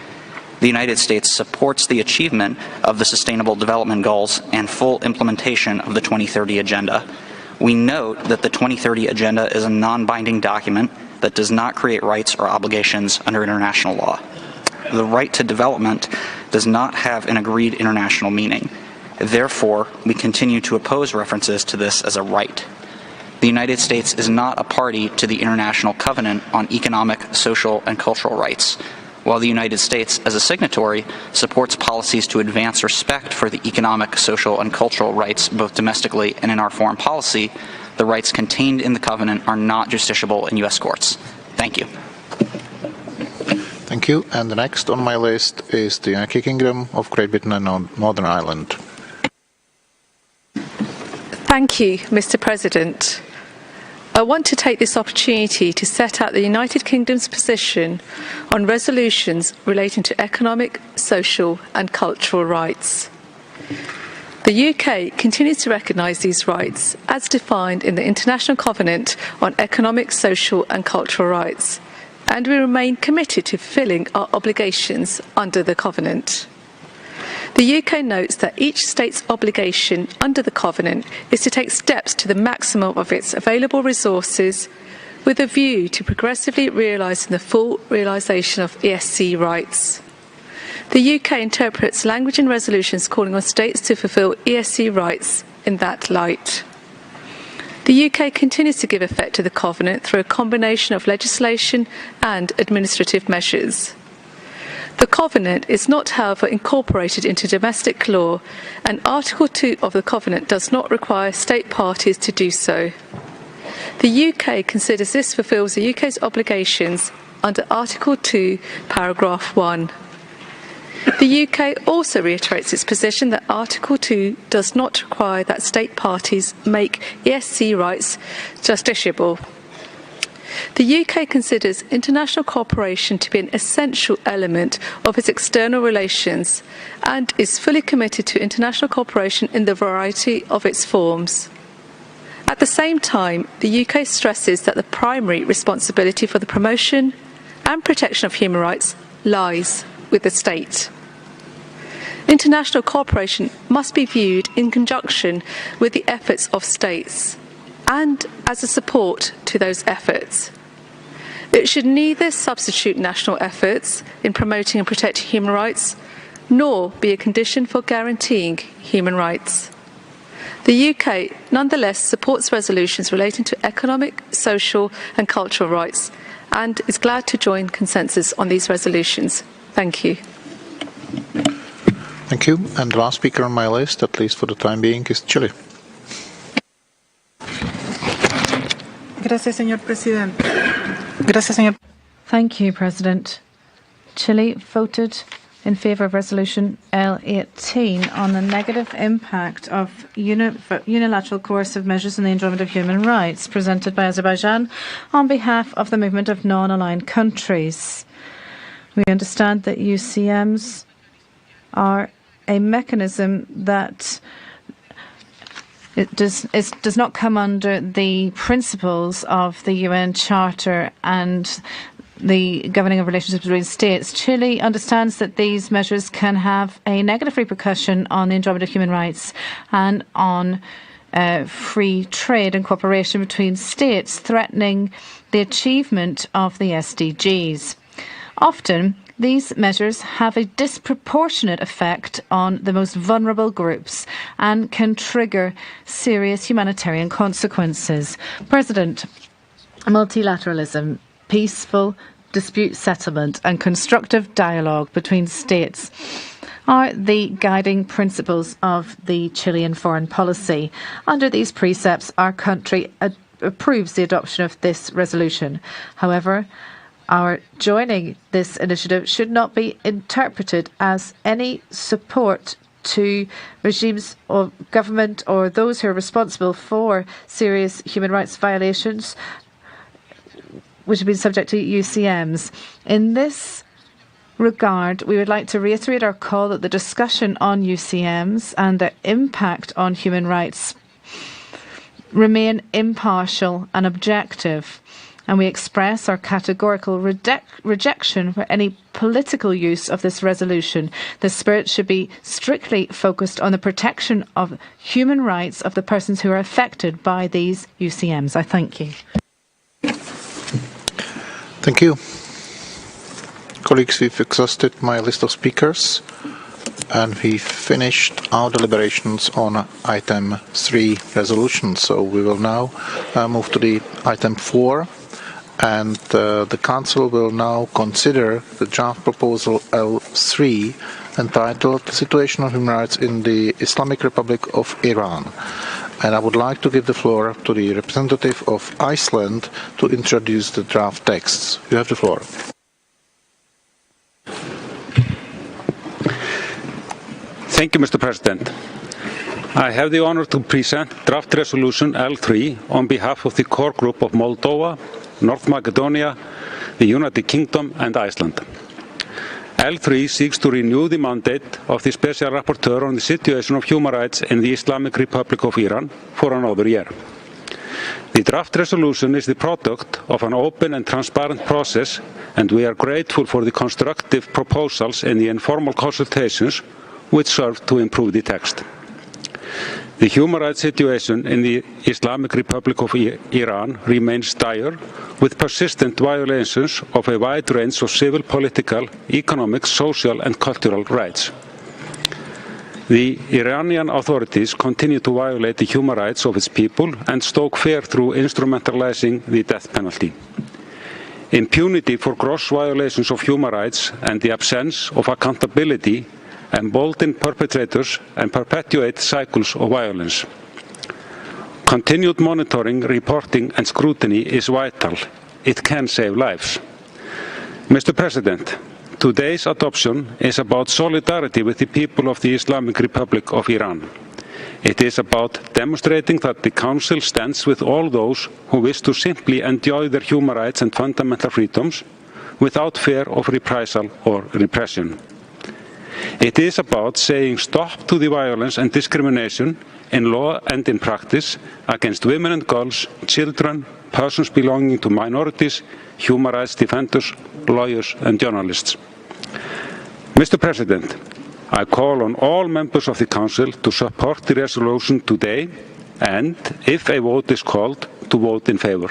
The United States supports the achievement of the Sustainable Development Goals and full implementation of the 2030 Agenda. We note that the 2030 Agenda is a non-binding document that does not create rights or obligations under international law. The right to development does not have an agreed international meaning. Therefore, we continue to oppose references to this as a right. The United States is not a party to the International Covenant on Economic, Social, and Cultural Rights. While the United States, as a signatory, supports policies to advance respect for the economic, social, and cultural rights both domestically and in our foreign policy, the rights contained in the covenant are not justiciable in U.S. courts. Thank you. Thank you. And the next on my list is the United Kingdom of Great Britain and Northern Ireland. Thank you, Mr. President. I want to take this opportunity to set out the United Kingdom's position on resolutions relating to economic, social and cultural rights. The UK continues to recognise these rights as defined in the International Covenant on Economic, Social and Cultural Rights, and we remain committed to fulfilling our obligations under the Covenant. The UK notes that each state's obligation under the Covenant is to take steps to the maximum of its available resources with a view to progressively realising the full realisation of ESC rights. The UK interprets language in resolutions calling on states to fulfil ESC rights in that light. The UK continues to give effect to the Covenant through a combination of legislation and administrative measures. The Covenant is not, however, incorporated into domestic law, and Article 2 of the Covenant does not require state parties to do so. The UK considers this fulfills the UK's obligations under Article 2, paragraph 1. The UK also reiterates its position that Article 2 does not require that state parties make ESC rights justiciable. The UK considers international cooperation to be an essential element of its external relations and is fully committed to international cooperation in the variety of its forms. At the same time, the UK stresses that the primary responsibility for the promotion and protection of human rights lies with the state. International cooperation must be viewed in conjunction with the efforts of states and as a support to those efforts. It should neither substitute national efforts in promoting and protecting human rights, nor be a condition for guaranteeing human rights. The UK nonetheless supports resolutions relating to economic, social and cultural rights and is glad to join consensus on these resolutions. Thank you. Thank you. And the last speaker on my list, at least for the time being, is Chile. Gracias, señor presidente. Gracias, señor. Thank you, President. Chile voted in favour of Resolution L18 on the negative impact of unilateral coercive measures in the enjoyment of human rights presented by Azerbaijan on behalf of the movement of non-aligned countries. We understand that UCMs are a mechanism that it does not come under the principles of the UN Charter and the governing of relationships between states. Chile understands that these measures can have a negative repercussion on the enjoyment of human rights and on free trade and cooperation between states, threatening the achievement of the SDGs. Often, these measures have a disproportionate effect on the most vulnerable groups and can trigger serious humanitarian consequences. President, multilateralism, peaceful dispute settlement and constructive dialogue between states are the guiding principles of the Chilean foreign policy. Under these precepts, our country approves the adoption of this resolution. However, our joining this initiative should not be interpreted as any support to regimes of government or those who are responsible for serious human rights violations which have been subject to UCMs. In this regard, we would like to reiterate our call that the discussion on UCMs and their impact on human rights remain impartial and objective. And we express our categorical rejection for any political use of this resolution. The spirit should be strictly focused on the protection of human rights of the persons who are affected by these UCMs. I thank you. Thank you. Colleagues, we've exhausted my list of speakers and we've finished our deliberations on item 3 resolution. So we will now move to the item 4. And the Council will now consider the draft proposal L3 entitled The Situation of Human Rights in the Islamic Republic of Iran. And I would like to give the floor to the representative of Iceland to introduce the draft texts. You have the floor. Thank you, Mr. President. I have the honor to present draft resolution L3 on behalf of the core group of Moldova, North Macedonia, the United Kingdom and Iceland. L3 seeks to renew the mandate of the Special Rapporteur on the situation of human rights in the Islamic Republic of Iran for another year. The draft resolution is the product of an open and transparent process, and we are grateful for the constructive proposals in the informal consultations which serve to improve the text. The human rights situation in the Islamic Republic of Iran remains dire, with persistent violations of a wide range of civil, political, economic, social and cultural rights. The Iranian authorities continue to violate the human rights of its people and stoke fear through instrumentalizing the death penalty. Impunity for gross violations of human rights and the absence of accountability embolden perpetrators and perpetuate cycles of violence. Continued monitoring, reporting and scrutiny is vital. It can save lives. Mr. President, today's adoption is about solidarity with the people of the Islamic Republic of Iran. It is about demonstrating that the Council stands with all those who wish to simply enjoy their human rights and fundamental freedoms without fear of reprisal or repression. It is about saying stop to the violence and discrimination in law and in practice against women and girls, children, persons belonging to minorities, human rights defenders, lawyers and journalists. Mr. President, I call on all members of the Council to support the resolution today and, if a vote is called, to vote in favour.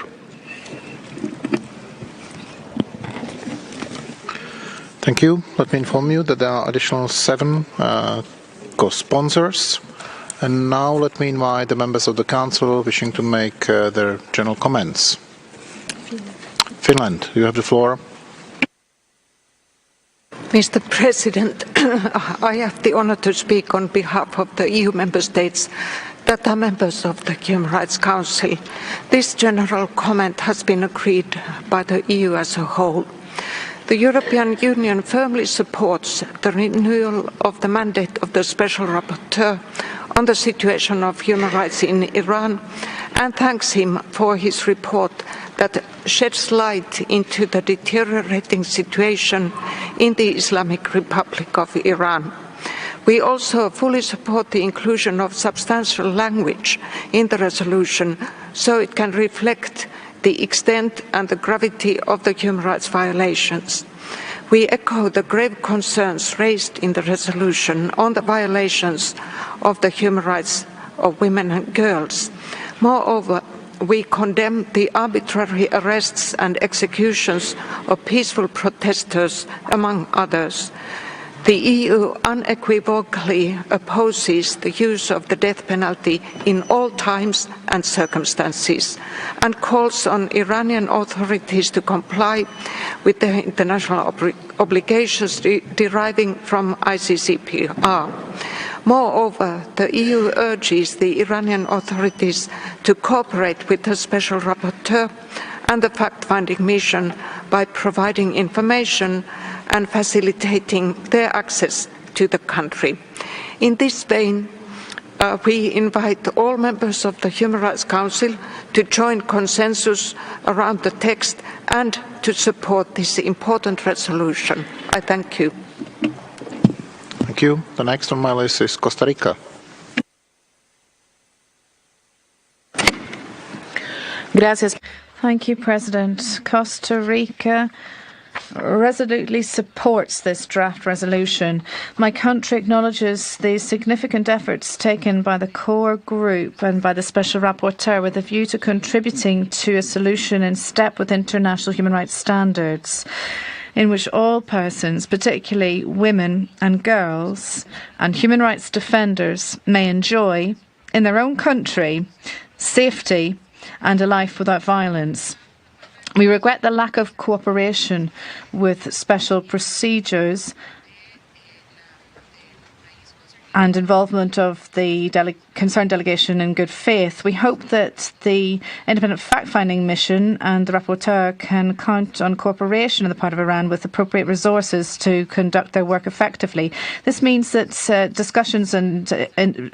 Thank you. Let me inform you that there are additional 7 co-sponsors. And now let me invite the members of the Council wishing to make their general comments. Finland, you have the floor. Mr. President, I have the honor to speak on behalf of the EU member states that are members of the Human Rights Council. This general comment has been agreed by the EU as a whole. The European Union firmly supports the renewal of the mandate of the Special Rapporteur on the situation of human rights in Iran and thanks him for his report that sheds light into the deteriorating situation in the Islamic Republic of Iran. We also fully support the inclusion of substantial language in the resolution so it can reflect the extent and the gravity of the human rights violations. We echo the grave concerns raised in the resolution on the violations of the human rights of women and girls. Moreover, we condemn the arbitrary arrests and executions of peaceful protesters, among others. The EU unequivocally opposes the use of the death penalty in all times and circumstances and calls on Iranian authorities to comply with the international obligations deriving from ICCPR. Moreover, the EU urges the Iranian authorities to cooperate with the Special Rapporteur and the fact-finding mission by providing information and facilitating their access to the country. In this vein, we invite all members of the Human Rights Council to join consensus around the text and to support this important resolution. I thank you. Thank you. The next on my list is Costa Rica. Gracias. Thank you, President. Costa Rica resolutely supports this draft resolution. My country acknowledges the significant efforts taken by the core group and by the Special Rapporteur with a view to contributing to a solution in step with international human rights standards, in which all persons, particularly women and girls, and human rights defenders may enjoy, in their own country, safety and a life without violence. We regret the lack of cooperation with special procedures and involvement of the concerned delegation in good faith. We hope that the independent fact-finding mission and the rapporteur can count on cooperation on the part of Iran with appropriate resources to conduct their work effectively. This means that discussions and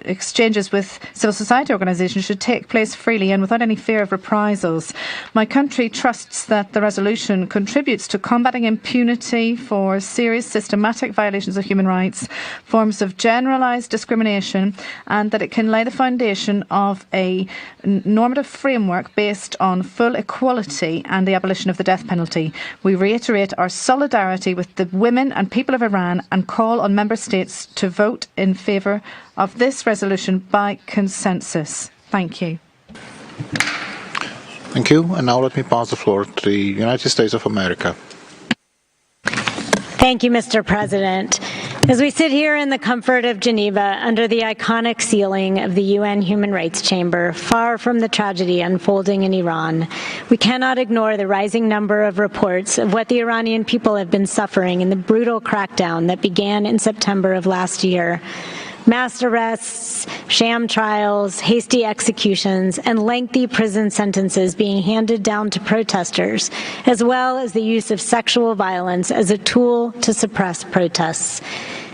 exchanges with civil society organisations should take place freely and without any fear of reprisals. My country trusts that the resolution contributes to combating impunity for serious systematic violations of human rights, forms of generalised discrimination, and that it can lay the foundation of a normative framework based on full equality and the abolition of the death penalty. We reiterate our solidarity with the women and people of Iran and call on member states to vote in favour of this resolution by consensus. Thank you. Thank you. And now let me pass the floor to the United States of America. Thank you, Mr. President. As we sit here in the comfort of Geneva under the iconic ceiling of the UN Human Rights Chamber, far from the tragedy unfolding in Iran, we cannot ignore the rising number of reports of what the Iranian people have been suffering in the brutal crackdown that began in September of last year. Mass arrests, sham trials, hasty executions, and lengthy prison sentences being handed down to protesters, as well as the use of sexual violence as a tool to suppress protests.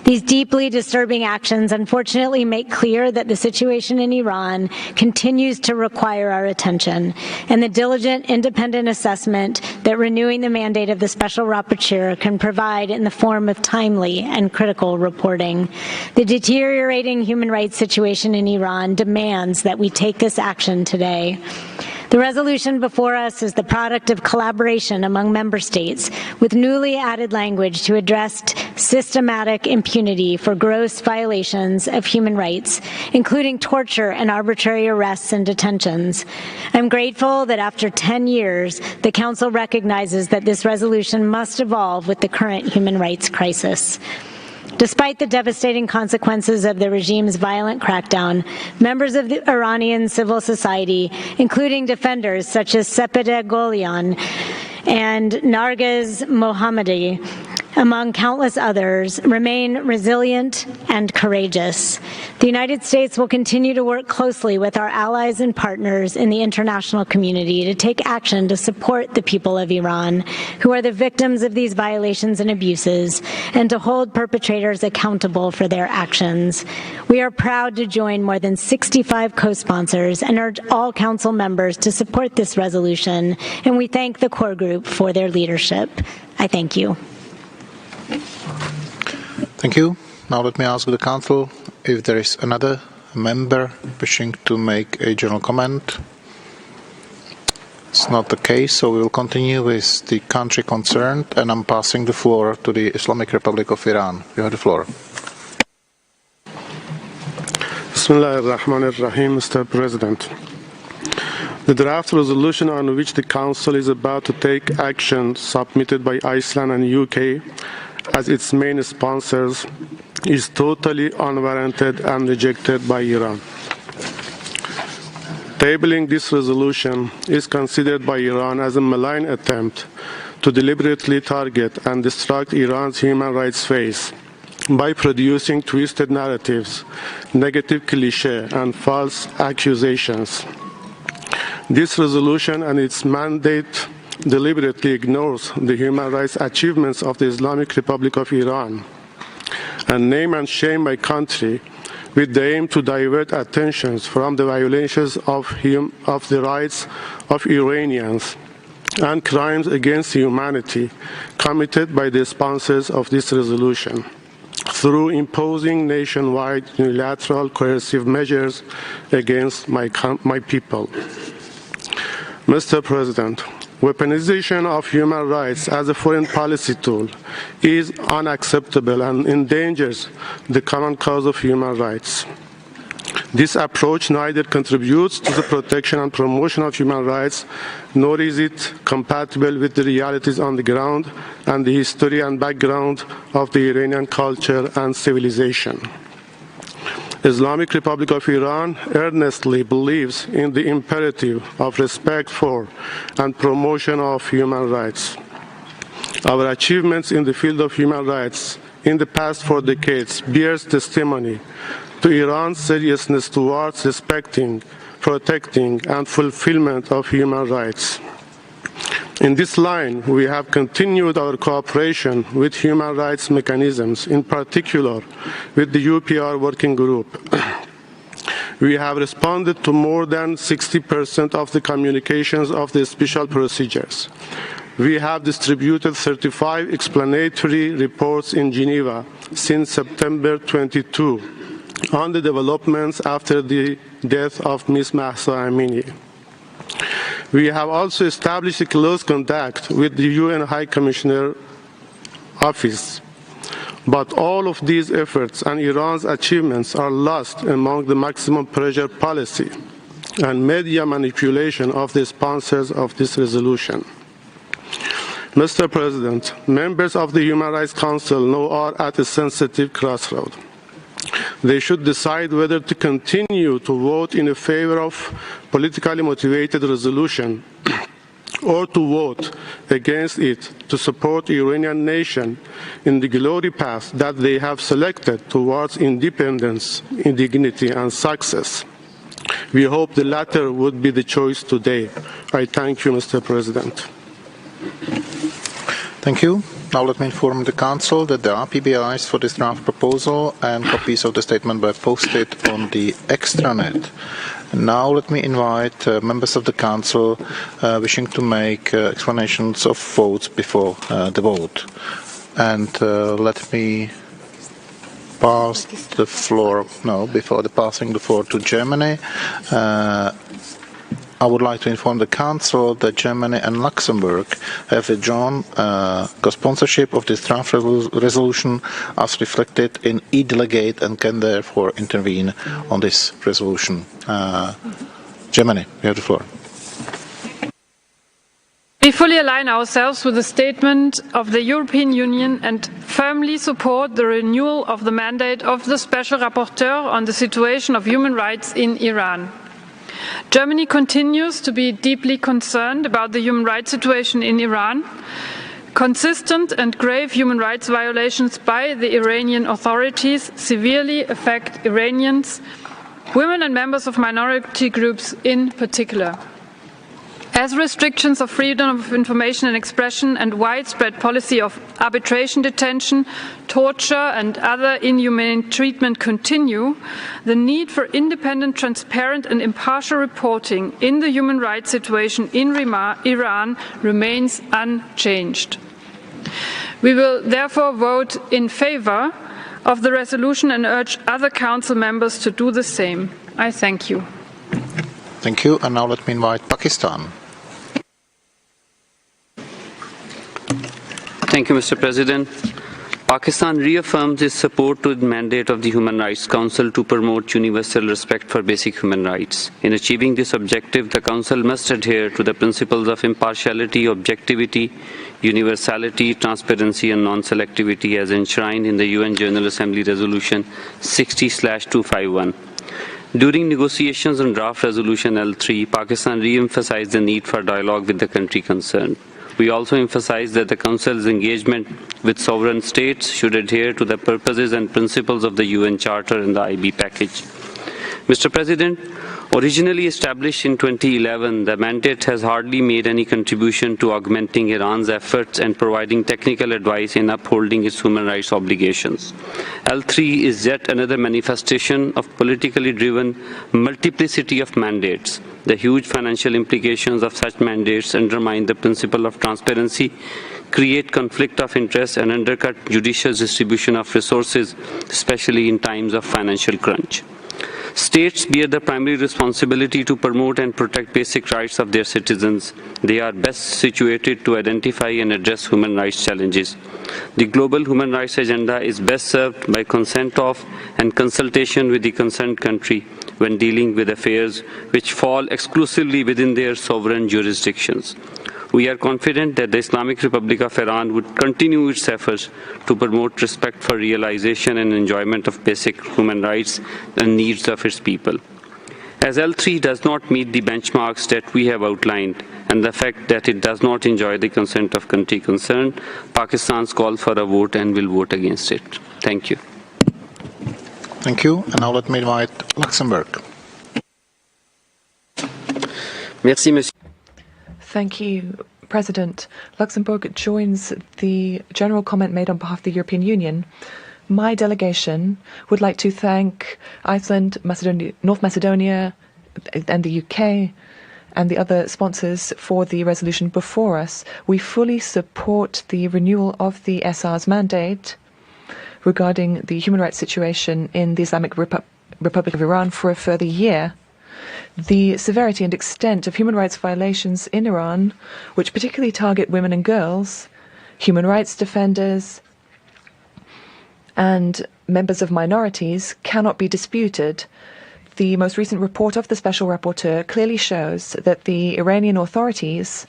These deeply disturbing actions unfortunately make clear that the situation in Iran continues to require our attention, and the diligent, independent assessment that renewing the mandate of the Special Rapporteur can provide in the form of timely and critical reporting. The deteriorating human rights situation in Iran demands that we take this action today. The resolution before us is the product of collaboration among member states with newly added language to address systematic impunity for gross violations of human rights, including torture and arbitrary arrests and detentions. I'm grateful that after 10 years, the Council recognizes that this resolution must evolve with the current human rights crisis. Despite the devastating consequences of the regime's violent crackdown, members of the Iranian civil society, including defenders such as Sepideh Golian and Nargiz Mohammadi, among countless others, remain resilient and courageous. The United States will continue to work closely with our allies and partners in the international community to take action to support the people of Iran, who are the victims of these violations and abuses, and to hold perpetrators accountable for their actions. We are proud to join more than 65 co-sponsors and urge all Council members to support this resolution, and we thank the core group for their leadership. I thank you. Thank you. Now let me ask the Council if there is another member wishing to make a general comment. It's not the case, so we will continue with the country concerned, and I'm passing the floor to the Islamic Republic of Iran. You have the floor. Bismillah ar-Rahman ar-Rahim, Mr. President. The draft resolution on which the Council is about to take action, submitted by Iceland and UK as its main sponsors, is totally unwarranted and rejected by Iran. Tabling this resolution is considered by Iran as a malign attempt to deliberately target and destruct Iran's human rights face by producing twisted narratives, negative clichés, and false accusations. This resolution and its mandate deliberately ignores the human rights achievements of the Islamic Republic of Iran and name and shame my country with the aim to divert attentions from the violations of the rights of Iranians and crimes against humanity committed by the sponsors of this resolution through imposing nationwide unilateral coercive measures against my people. Mr. President, weaponization of human rights as a foreign policy tool is unacceptable and endangers the common cause of human rights. This approach neither contributes to the protection and promotion of human rights, nor is it compatible with the realities on the ground and the history and background of the Iranian culture and civilization. Islamic Republic of Iran earnestly believes in the imperative of respect for and promotion of human rights. Our achievements in the field of human rights in the past 4 decades bears testimony to Iran's seriousness towards respecting, protecting, and fulfillment of human rights. In this line, we have continued our cooperation with human rights mechanisms, in particular with the UPR Working Group. We have responded to more than 60% of the communications of the special procedures. We have distributed 35 explanatory reports in Geneva since September 22, on the developments after the death of Ms. Mahsa Amini. We have also established a close contact with the UN High Commissioner Office. But all of these efforts and Iran's achievements are lost among the maximum pressure policy and media manipulation of the sponsors of this resolution. Mr. President, members of the Human Rights Council now are at a sensitive crossroad. They should decide whether to continue to vote in favor of politically motivated resolution or to vote against it to support the Iranian nation in the glory path that they have selected towards independence, dignity, and success. We hope the latter would be the choice today. I thank you, Mr. President. Thank you. Now let me inform the Council that there are PBIs for this draft proposal and copies of the statement were posted on the extranet. Now let me invite members of the Council wishing to make explanations of votes before the vote. And let me pass the floor, before passing the floor to Germany, I would like to inform the Council that Germany and Luxembourg have withdrawn co-sponsorship of this draft resolution as reflected in e-delegate and can therefore intervene on this resolution. Germany, you have the floor. We fully align ourselves with the statement of the European Union and firmly support the renewal of the mandate of the Special Rapporteur on the situation of human rights in Iran. Germany continues to be deeply concerned about the human rights situation in Iran. Consistent and grave human rights violations by the Iranian authorities severely affect Iranians, women and members of minority groups in particular. As restrictions of freedom of information and expression and widespread policy of arbitration detention, torture and other inhumane treatment continue, the need for independent, transparent and impartial reporting in the human rights situation in Iran remains unchanged. We will therefore vote in favour of the resolution and urge other Council members to do the same. I thank you. Thank you. And now let me invite Pakistan. Thank you, Mr. President. Pakistan reaffirms its support to the mandate of the Human Rights Council to promote universal respect for basic human rights. In achieving this objective, the Council must adhere to the principles of impartiality, objectivity, universality, transparency and non-selectivity as enshrined in the UN General Assembly Resolution 60/251. During negotiations on draft resolution L3, Pakistan re-emphasized the need for dialogue with the country concerned. We also emphasize that the Council's engagement with sovereign states should adhere to the purposes and principles of the UN Charter and the IB package. Mr. President, originally established in 2011, the mandate has hardly made any contribution to augmenting Iran's efforts and providing technical advice in upholding its human rights obligations. L3 is yet another manifestation of politically driven multiplicity of mandates. The huge financial implications of such mandates undermine the principle of transparency, create conflict of interest, and undercut judicious distribution of resources, especially in times of financial crunch. States bear the primary responsibility to promote and protect basic rights of their citizens. They are best situated to identify and address human rights challenges. The global human rights agenda is best served by consent of and consultation with the concerned country when dealing with affairs which fall exclusively within their sovereign jurisdictions. We are confident that the Islamic Republic of Iran would continue its efforts to promote respect for realization and enjoyment of basic human rights and needs of its people. As L3 does not meet the benchmarks that we have outlined, and the fact that it does not enjoy the consent of country concerned, Pakistan's call for a vote and will vote against it. Thank you. Thank you. And now let me invite Luxembourg. Merci, Monsieur. Thank you, President. Luxembourg joins the general comment made on behalf of the European Union. My delegation would like to thank Iceland, North Macedonia, and the UK, and the other sponsors for the resolution before us. We fully support the renewal of the SR's mandate. regarding the human rights situation in the Islamic Republic of Iran for a further year. The severity and extent of human rights violations in Iran, which particularly target women and girls, human rights defenders, and members of minorities, cannot be disputed. The most recent report of the Special Rapporteur clearly shows that the Iranian authorities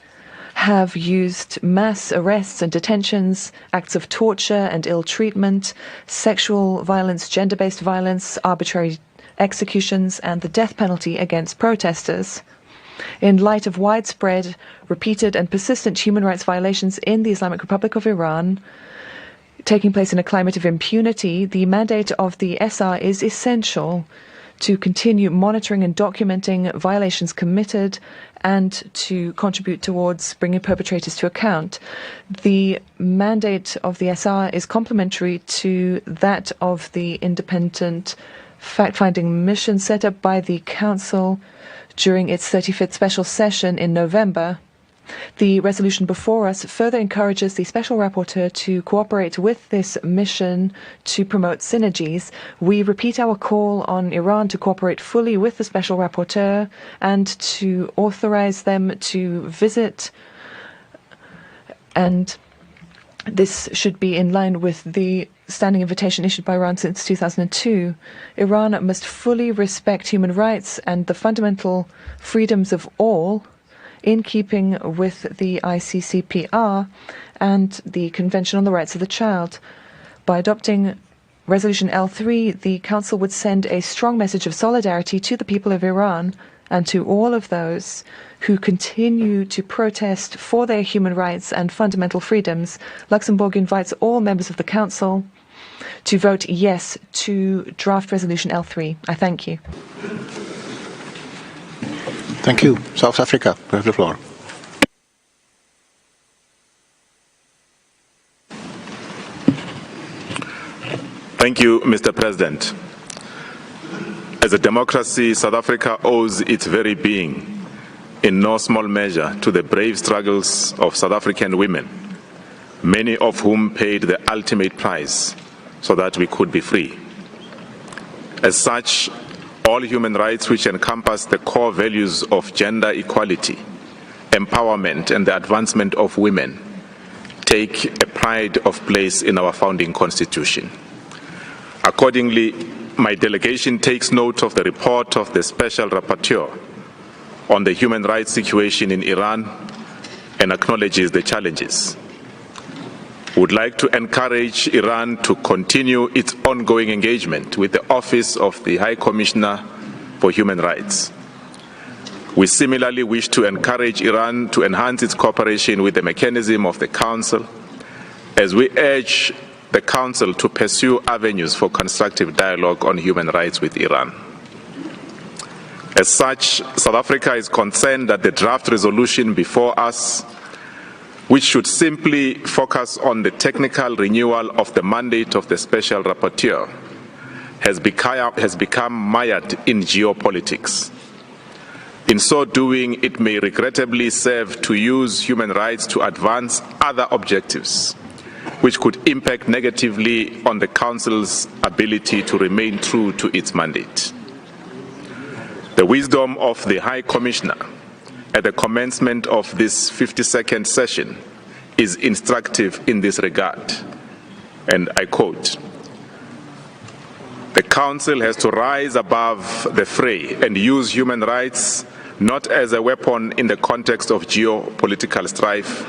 have used mass arrests and detentions, acts of torture and ill treatment, sexual violence, gender-based violence, arbitrary executions, and the death penalty against protesters. In light of widespread, repeated, and persistent human rights violations in the Islamic Republic of Iran, taking place in a climate of impunity, the mandate of the SR is essential to continue monitoring and documenting violations committed and to contribute towards bringing perpetrators to account. The mandate of the SR is complementary to that of the independent fact-finding mission set up by the Council during its 35th special session in November. The resolution before us further encourages the Special Rapporteur to cooperate with this mission to promote synergies. We repeat our call on Iran to cooperate fully with the Special Rapporteur and to authorize them to visit, and this should be in line with the standing invitation issued by Iran since 2002. Iran must fully respect human rights and the fundamental freedoms of all, in keeping with the ICCPR and the Convention on the Rights of the Child. By adopting Resolution L3, the Council would send a strong message of solidarity to the people of Iran and to all of those who continue to protest for their human rights and fundamental freedoms. Luxembourg invites all members of the Council to vote yes to draft Resolution L3. I thank you. Thank you. South Africa, you have the floor. Thank you, Mr. President. As a democracy, South Africa owes its very being, in no small measure, to the brave struggles of South African women, many of whom paid the ultimate price so that we could be free. As such, all human rights which encompass the core values of gender equality, empowerment, and the advancement of women take a pride of place in our founding constitution. Accordingly, my delegation takes note of the report of the Special Rapporteur on the human rights situation in Iran and acknowledges the challenges. We would like to encourage Iran to continue its ongoing engagement with the Office of the High Commissioner for Human Rights. We similarly wish to encourage Iran to enhance its cooperation with the mechanism of the Council, as we urge the Council to pursue avenues for constructive dialogue on human rights with Iran. As such, South Africa is concerned that the draft resolution before us, which should simply focus on the technical renewal of the mandate of the Special Rapporteur, has become mired in geopolitics. In so doing, it may regrettably serve to use human rights to advance other objectives, which could impact negatively on the Council's ability to remain true to its mandate. The wisdom of the High Commissioner at the commencement of this 52nd session is instructive in this regard, and I quote, "The Council has to rise above the fray and use human rights not as a weapon in the context of geopolitical strife,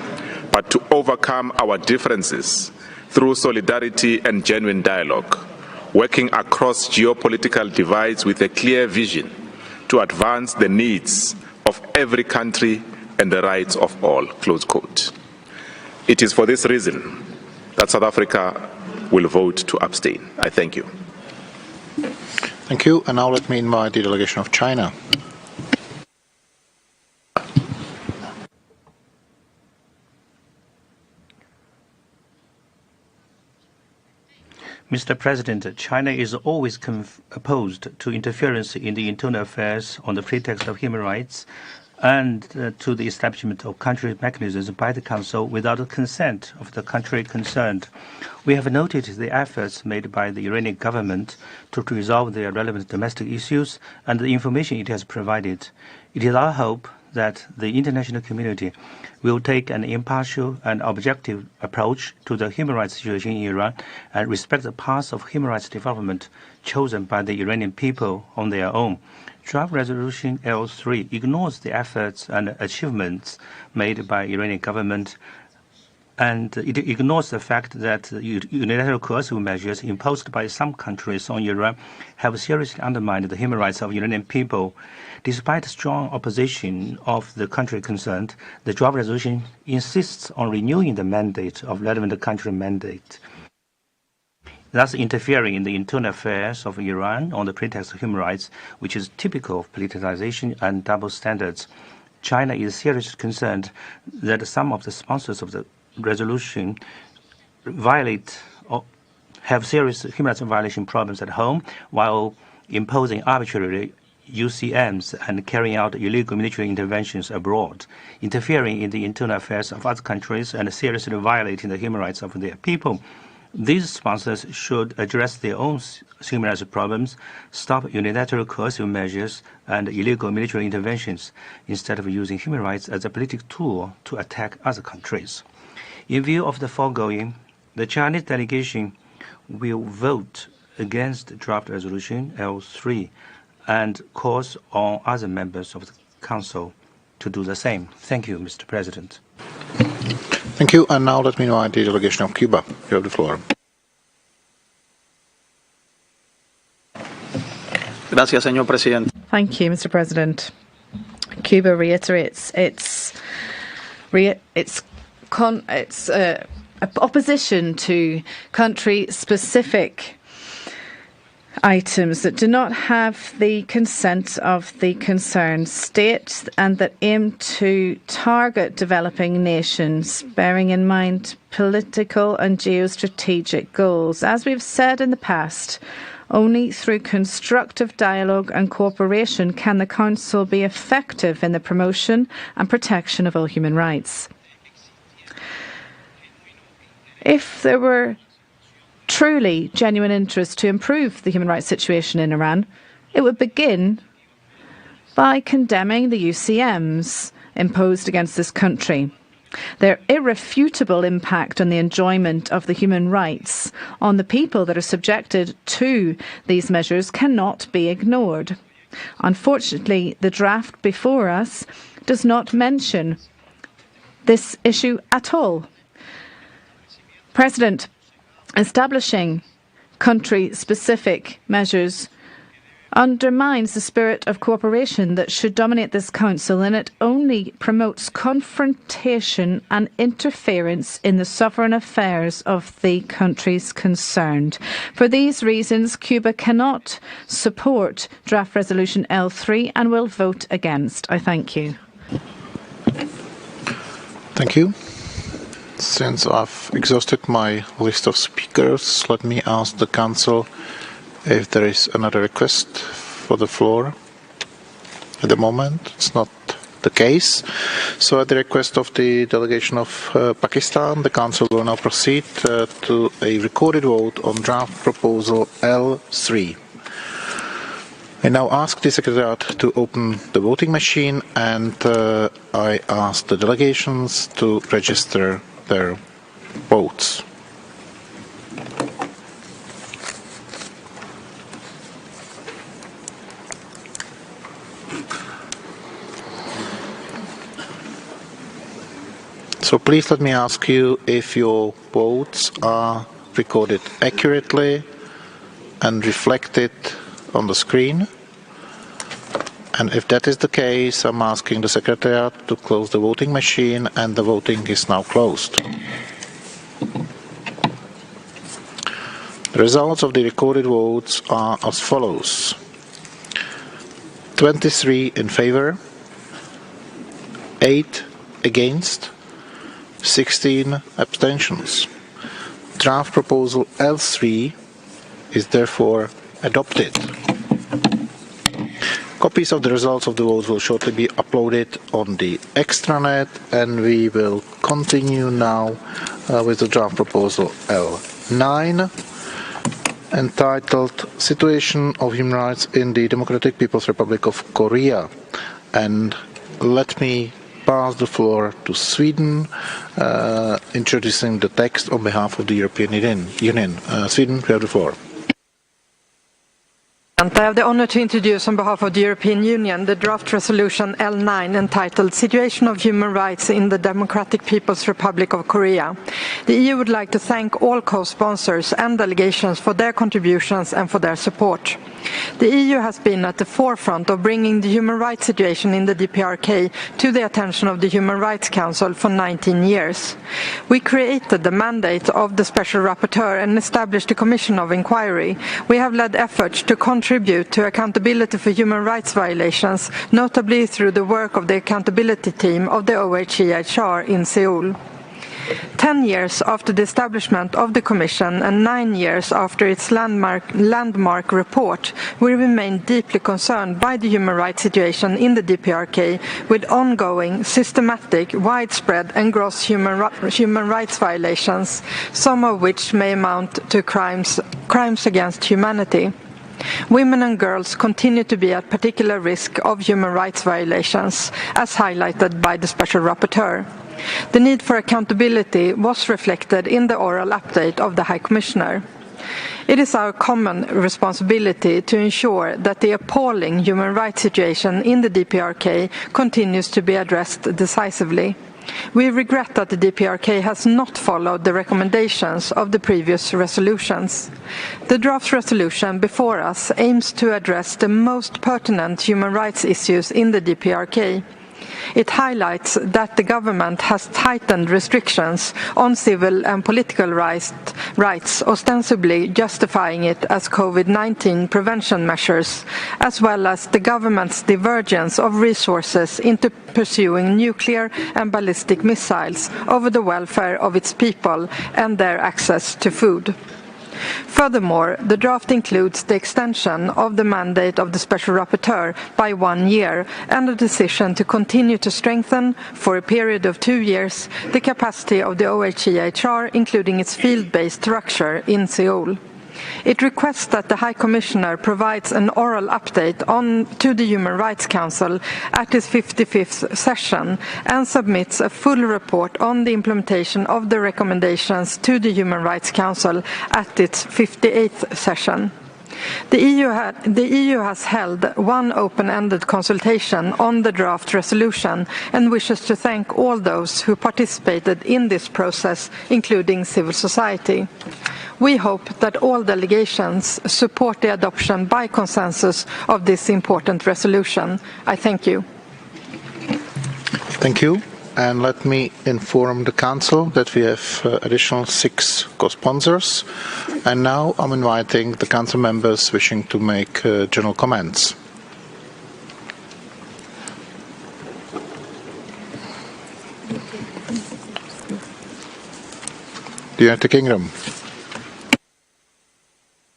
but to overcome our differences through solidarity and genuine dialogue, working across geopolitical divides with a clear vision to advance the needs of every country and the rights of all." Close quote. It is for this reason that South Africa will vote to abstain. I thank you. Thank you. And now let me invite the delegation of China. Mr. President, China is always opposed to interference in the internal affairs on the pretext of human rights. and to the establishment of country mechanisms by the Council without the consent of the country concerned. We have noted the efforts made by the Iranian government to resolve their relevant domestic issues and the information it has provided. It is our hope that the international community will take an impartial and objective approach to the human rights situation in Iran and respect the path of human rights development chosen by the Iranian people on their own. Draft Resolution L3 ignores the efforts and achievements made by Iranian government, and it ignores the fact that unilateral coercive measures imposed by some countries on Iran have seriously undermined the human rights of Iranian people. Despite strong opposition of the country concerned, the draft resolution insists on renewing the mandate of relevant country mandate, thus interfering in the internal affairs of Iran on the pretext of human rights, which is typical of politicization and double standards. China is seriously concerned that some of the sponsors of the resolution have serious human rights violation problems at home while imposing arbitrary UCMs and carrying out illegal military interventions abroad, interfering in the internal affairs of other countries and seriously violating the human rights of their people. These sponsors should address their own human rights problems, stop unilateral coercive measures and illegal military interventions, instead of using human rights as a political tool to attack other countries. In view of the foregoing, the Chinese delegation will vote against draft resolution L3 and calls on other members of the Council to do the same. Thank you, Mr. President. Thank you. And now let me invite the delegation of Cuba. You have the floor. Gracias, señor presidente. Thank you, Mr. President. Cuba reiterates its opposition to country-specific items that do not have the consent of the concerned state and that aim to target developing nations, bearing in mind political and geostrategic goals. As we've said in the past, only through constructive dialogue and cooperation can the Council be effective in the promotion and protection of all human rights. If there were truly genuine interest to improve the human rights situation in Iran, it would begin by condemning the UCMs imposed against this country. Their irrefutable impact on the enjoyment of the human rights on the people that are subjected to these measures cannot be ignored. Unfortunately, the draft before us does not mention this issue at all. President, establishing country-specific measures undermines the spirit of cooperation that should dominate this Council, and it only promotes confrontation and interference in the sovereign affairs of the countries concerned. For these reasons, Cuba cannot support draft resolution L3 and will vote against. I thank you. Thank you. Since I've exhausted my list of speakers, let me ask the Council if there is another request for the floor. At the moment, it's not the case. So at the request of the delegation of Pakistan, the Council will now proceed to a recorded vote on draft proposal L3. I now ask the Secretariat to open the voting machine, and I ask the delegations to register their votes. So please let me ask you if your votes are recorded accurately and reflected on the screen. And if that is the case, I'm asking the Secretariat to close the voting machine, and the voting is now closed. The results of the recorded votes are as follows: 23 in favor, 8 against, 16 abstentions. Draft proposal L3 is therefore adopted. Copies of the results of the votes will shortly be uploaded on the extranet, and we will continue now with the draft proposal L9, entitled Situation of Human Rights in the Democratic People's Republic of Korea. And let me pass the floor to Sweden, introducing the text on behalf of the European Union. Sweden, you have the floor. I have the honor to introduce on behalf of the European Union the draft resolution L9 entitled Situation of Human Rights in the Democratic People's Republic of Korea. The EU would like to thank all co-sponsors and delegations for their contributions and for their support. The EU has been at the forefront of bringing the human rights situation in the DPRK to the attention of the Human Rights Council for 19 years. We created the mandate of the Special Rapporteur and established a Commission of Inquiry. We have led efforts to contribute to accountability for human rights violations, notably through the work of the accountability team of the OHCHR in Seoul. 10 years after the establishment of the Commission and 9 years after its landmark report, we remain deeply concerned by the human rights situation in the DPRK, with ongoing, systematic, widespread and gross human rights violations, some of which may amount to crimes against humanity. Women and girls continue to be at particular risk of human rights violations, as highlighted by the Special Rapporteur. The need for accountability was reflected in the oral update of the High Commissioner. It is our common responsibility to ensure that the appalling human rights situation in the DPRK continues to be addressed decisively. We regret that the DPRK has not followed the recommendations of the previous resolutions. The draft resolution before us aims to address the most pertinent human rights issues in the DPRK. It highlights that the government has tightened restrictions on civil and political rights, ostensibly justifying it as COVID-19 prevention measures, as well as the government's divergence of resources into pursuing nuclear and ballistic missiles over the welfare of its people and their access to food. Furthermore, the draft includes the extension of the mandate of the Special Rapporteur by 1 year and a decision to continue to strengthen, for a period of 2 years, the capacity of the OHCHR, including its field-based structure in Seoul. It requests that the High Commissioner provides an oral update to the Human Rights Council at its 55th session and submits a full report on the implementation of the recommendations to the Human Rights Council at its 58th session. The EU has held one open-ended consultation on the draft resolution and wishes to thank all those who participated in this process, including civil society. We hope that all delegations support the adoption by consensus of this important resolution. I thank you. Thank you. And let me inform the Council that we have additional 6 co-sponsors. And now I'm inviting the Council members wishing to make general comments. The United Kingdom.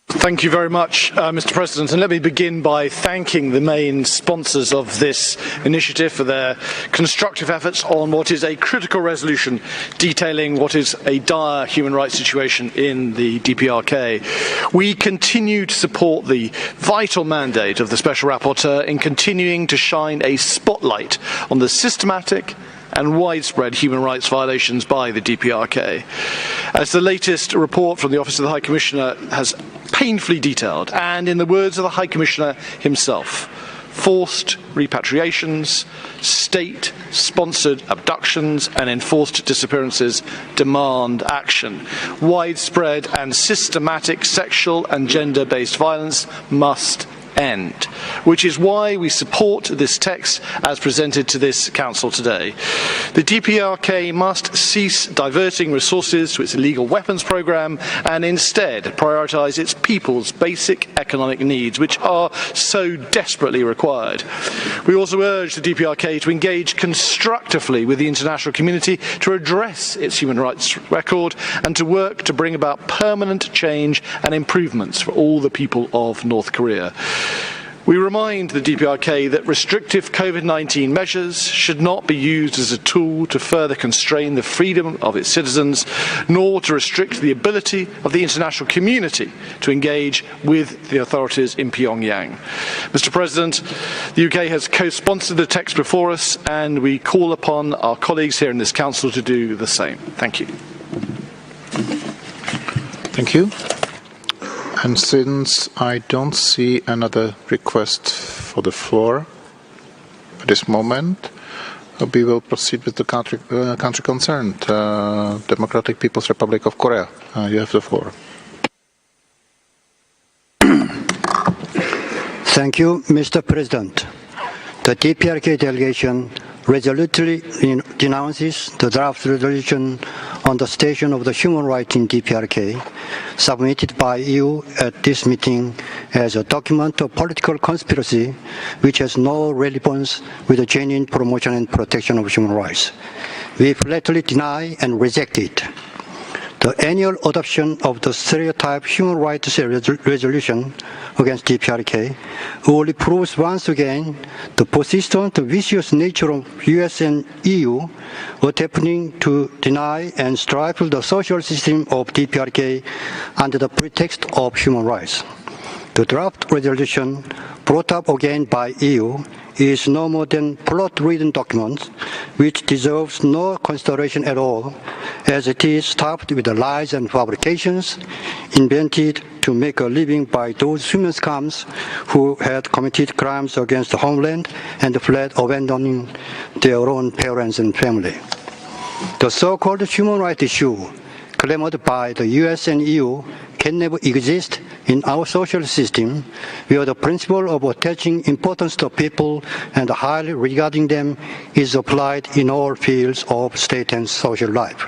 Thank you very much, Mr. President. And let me begin by thanking the main sponsors of this initiative for their constructive efforts on what is a critical resolution detailing what is a dire human rights situation in the DPRK. We continue to support the vital mandate of the Special Rapporteur in continuing to shine a spotlight on the systematic and widespread human rights violations by the DPRK. As the latest report from the Office of the High Commissioner has painfully detailed, and in the words of the High Commissioner himself, forced repatriations, state-sponsored abductions and enforced disappearances demand action. Widespread and systematic sexual and gender-based violence must end, which is why we support this text as presented to this Council today. The DPRK must cease diverting resources to its illegal weapons programme and instead prioritise its people's basic economic needs, which are so desperately required. We also urge the DPRK to engage constructively with the international community to address its human rights record and to work to bring about permanent change and improvements for all the people of North Korea. We remind the DPRK that restrictive COVID-19 measures should not be used as a tool to further constrain the freedom of its citizens, nor to restrict the ability of the international community to engage with the authorities in Pyongyang. Mr. President, the UK has co-sponsored the text before us, and we call upon our colleagues here in this Council to do the same. Thank you. Thank you. And since I don't see another request for the floor at this moment, we will proceed with the country concerned, Democratic People's Republic of Korea. You have the floor. Thank you, Mr. President. The DPRK delegation resolutely denounces the draft resolution on the station of the human rights in DPRK, submitted by EU at this meeting as a document of political conspiracy which has no relevance with the genuine promotion and protection of human rights. We flatly deny and reject it. The annual adoption of the stereotype human rights resolution against DPRK only proves once again the persistent vicious nature of US and EU attempting to deny and stifle the social system of DPRK under the pretext of human rights. The draft resolution brought up again by EU is no more than plot-ridden document which deserves no consideration at all, as it is stuffed with the lies and fabrications invented to make a living by those human scums who had committed crimes against the homeland and fled, abandoning their own parents and family. The so-called human rights issue claimed by the US and EU can never exist in our social system, where the principle of attaching importance to people and highly regarding them is applied in all fields of state and social life.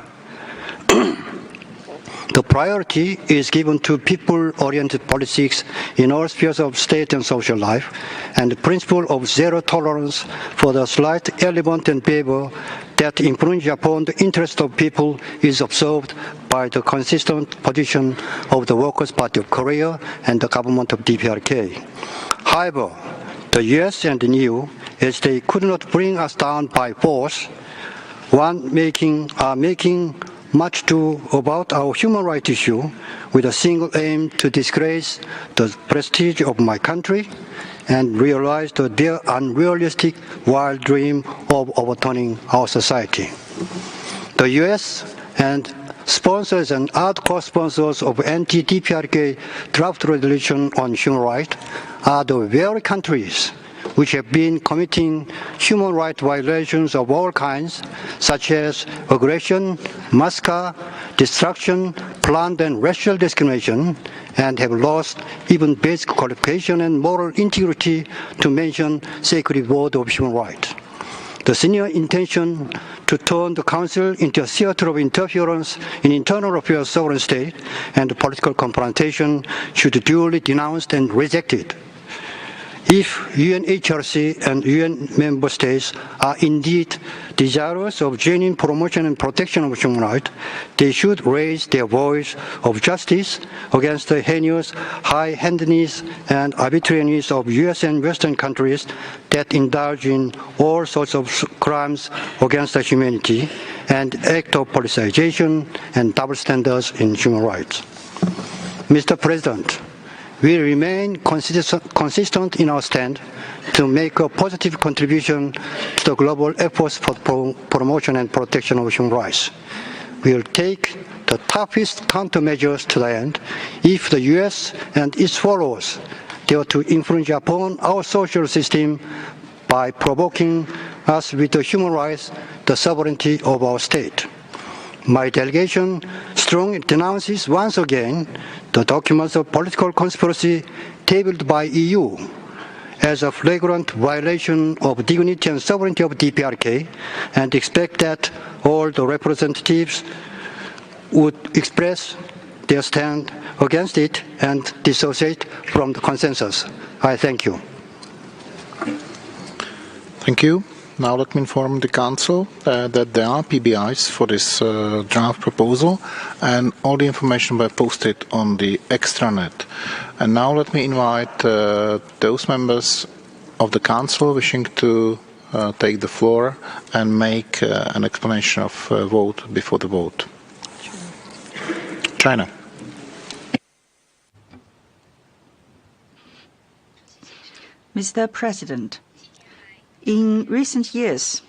The priority is given to people-oriented politics in all spheres of state and social life, and the principle of zero tolerance for the slight element and behavior that infringe upon the interest of people is observed by the consistent position of the Workers' Party of Korea and the government of DPRK. However, the US and the EU, as they could not bring us down by force, are making much ado about our human rights issue with a single aim to disgrace the prestige of my country and realize their unrealistic wild dream of overturning our society. The US and sponsors and other co-sponsors of anti-DPRK draft resolution on human rights are the very countries which have been committing human rights violations of all kinds, such as aggression, massacre, destruction, planned and racial discrimination, and have lost even basic qualification and moral integrity, to mention sacred word of human rights. The senior intention to turn the Council into a theater of interference in internal affairs of sovereign state and political confrontation should be duly denounced and rejected. If UNHCR and UN member states are indeed desirous of genuine promotion and protection of human rights, they should raise their voice of justice against the heinous high-handedness and arbitrariness of US and Western countries that indulge in all sorts of crimes against the humanity and act of politicization and double standards in human rights. Mr. President, we remain consistent in our stand to make a positive contribution to the global efforts for promotion and protection of human rights. We will take the toughest countermeasures to the end if the US and its followers dare to infringe upon our social system by provoking us with the human rights, the sovereignty of our state. My delegation strongly denounces once again the documents of political conspiracy tabled by EU as a flagrant violation of dignity and sovereignty of DPRK, and expect that all the representatives would express their stand against it and dissociate from the consensus. I thank you. Thank you. Now let me inform the Council that there are PBIs for this draft proposal, and all the information will be posted on the extranet. And now let me invite those members of the Council wishing to take the floor and make an explanation of vote before the vote. China. Mr. President, in recent years,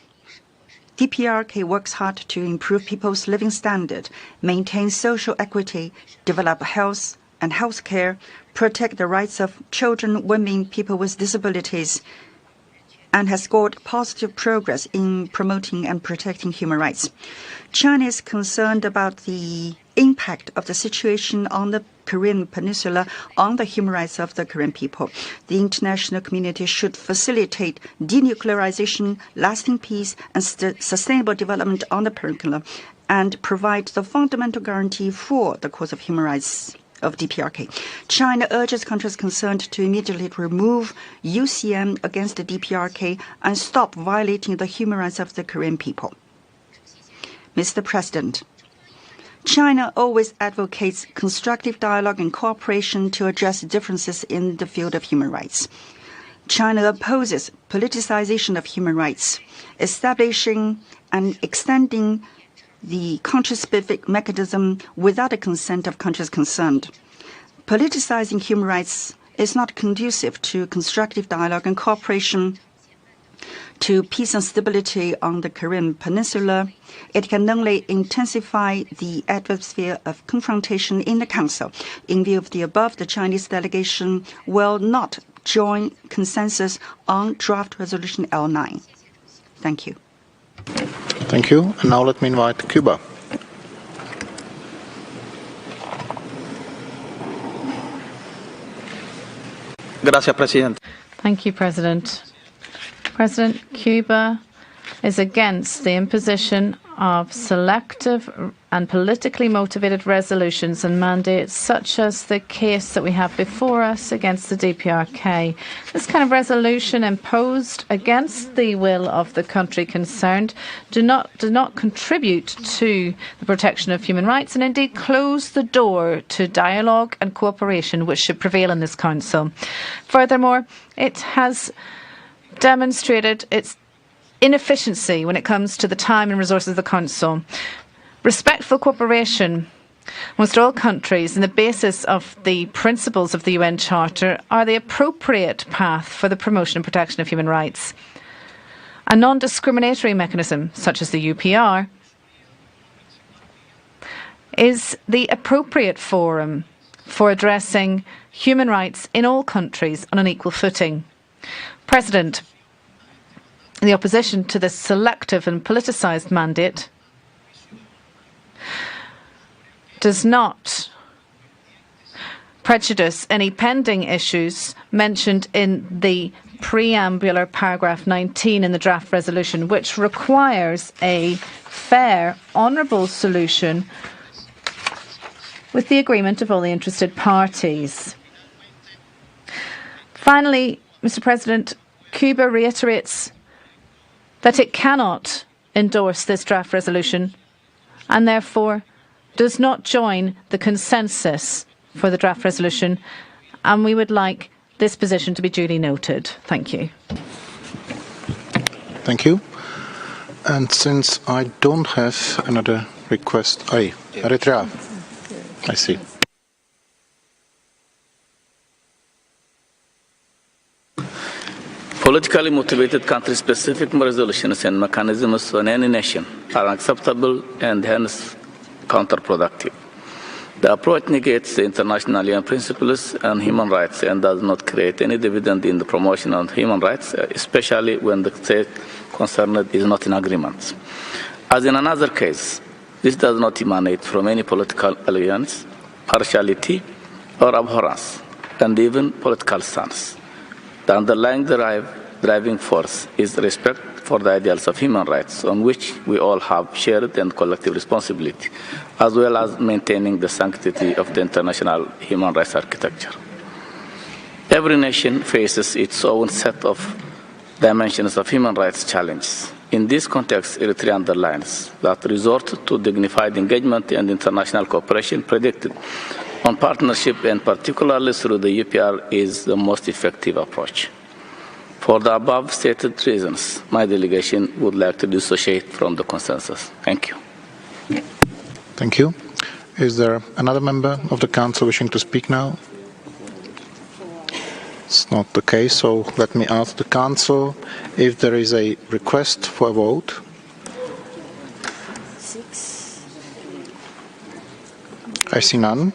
DPRK works hard to improve people's living standard, maintain social equity, develop health and healthcare, protect the rights of children, women, people with disabilities, and has scored positive progress in promoting and protecting human rights. China is concerned about the impact of the situation on the Korean Peninsula on the human rights of the Korean people. The international community should facilitate denuclearization, lasting peace, and sustainable development on the peninsula, and provide the fundamental guarantee for the cause of human rights of DPRK. China urges countries concerned to immediately remove UCM against the DPRK and stop violating the human rights of the Korean people. Mr. President, China always advocates constructive dialogue and cooperation to address differences in the field of human rights. China opposes politicization of human rights, establishing and extending the country-specific mechanism without the consent of countries concerned. Politicizing human rights is not conducive to constructive dialogue and cooperation to peace and stability on the Korean Peninsula. It can only intensify the atmosphere of confrontation in the Council. In view of the above, the Chinese delegation will not join consensus on draft resolution L9. Thank you. Thank you. And now let me invite Cuba. Gracias, Presidente. Thank you, President. President, Cuba is against the imposition of selective and politically motivated resolutions and mandates, such as the case that we have before us against the DPRK. This kind of resolution imposed against the will of the country concerned do not contribute to the protection of human rights, and indeed close the door to dialogue and cooperation which should prevail in this Council. Furthermore, it has demonstrated its inefficiency when it comes to the time and resources of the Council. Respectful cooperation amongst all countries and the basis of the principles of the UN Charter are the appropriate path for the promotion and protection of human rights. A non-discriminatory mechanism, such as the UPR, is the appropriate forum for addressing human rights in all countries on an equal footing. President, the opposition to this selective and politicised mandate does not prejudice any pending issues mentioned in the preambular paragraph 19 in the draft resolution, which requires a fair, honourable solution with the agreement of all the interested parties. Finally, Mr. President, Cuba reiterates that it cannot endorse this draft resolution and therefore does not join the consensus for the draft resolution, and we would like this position to be duly noted. Thank you. Thank you. And since I don't have another request, Eritrea. I see. Politically motivated country-specific resolutions and mechanisms on any nation are unacceptable and hence counterproductive. The approach negates the international UN principles and human rights and does not create any dividend in the promotion of human rights, especially when the state concerned is not in agreement. As in another case, this does not emanate from any political alliance, partiality, or abhorrence, and even political stance. The underlying driving force is respect for the ideals of human rights, on which we all have shared and collective responsibility, as well as maintaining the sanctity of the international human rights architecture. Every nation faces its own set of dimensions of human rights challenges. In this context, Eritrea underlines that resort to dignified engagement and international cooperation predicted on partnership, and particularly through the UPR, is the most effective approach. For the above stated reasons, my delegation would like to dissociate from the consensus. Thank you. Thank you. Is there another member of the Council wishing to speak now? It's not the case, so let me ask the Council if there is a request for a vote. I see none.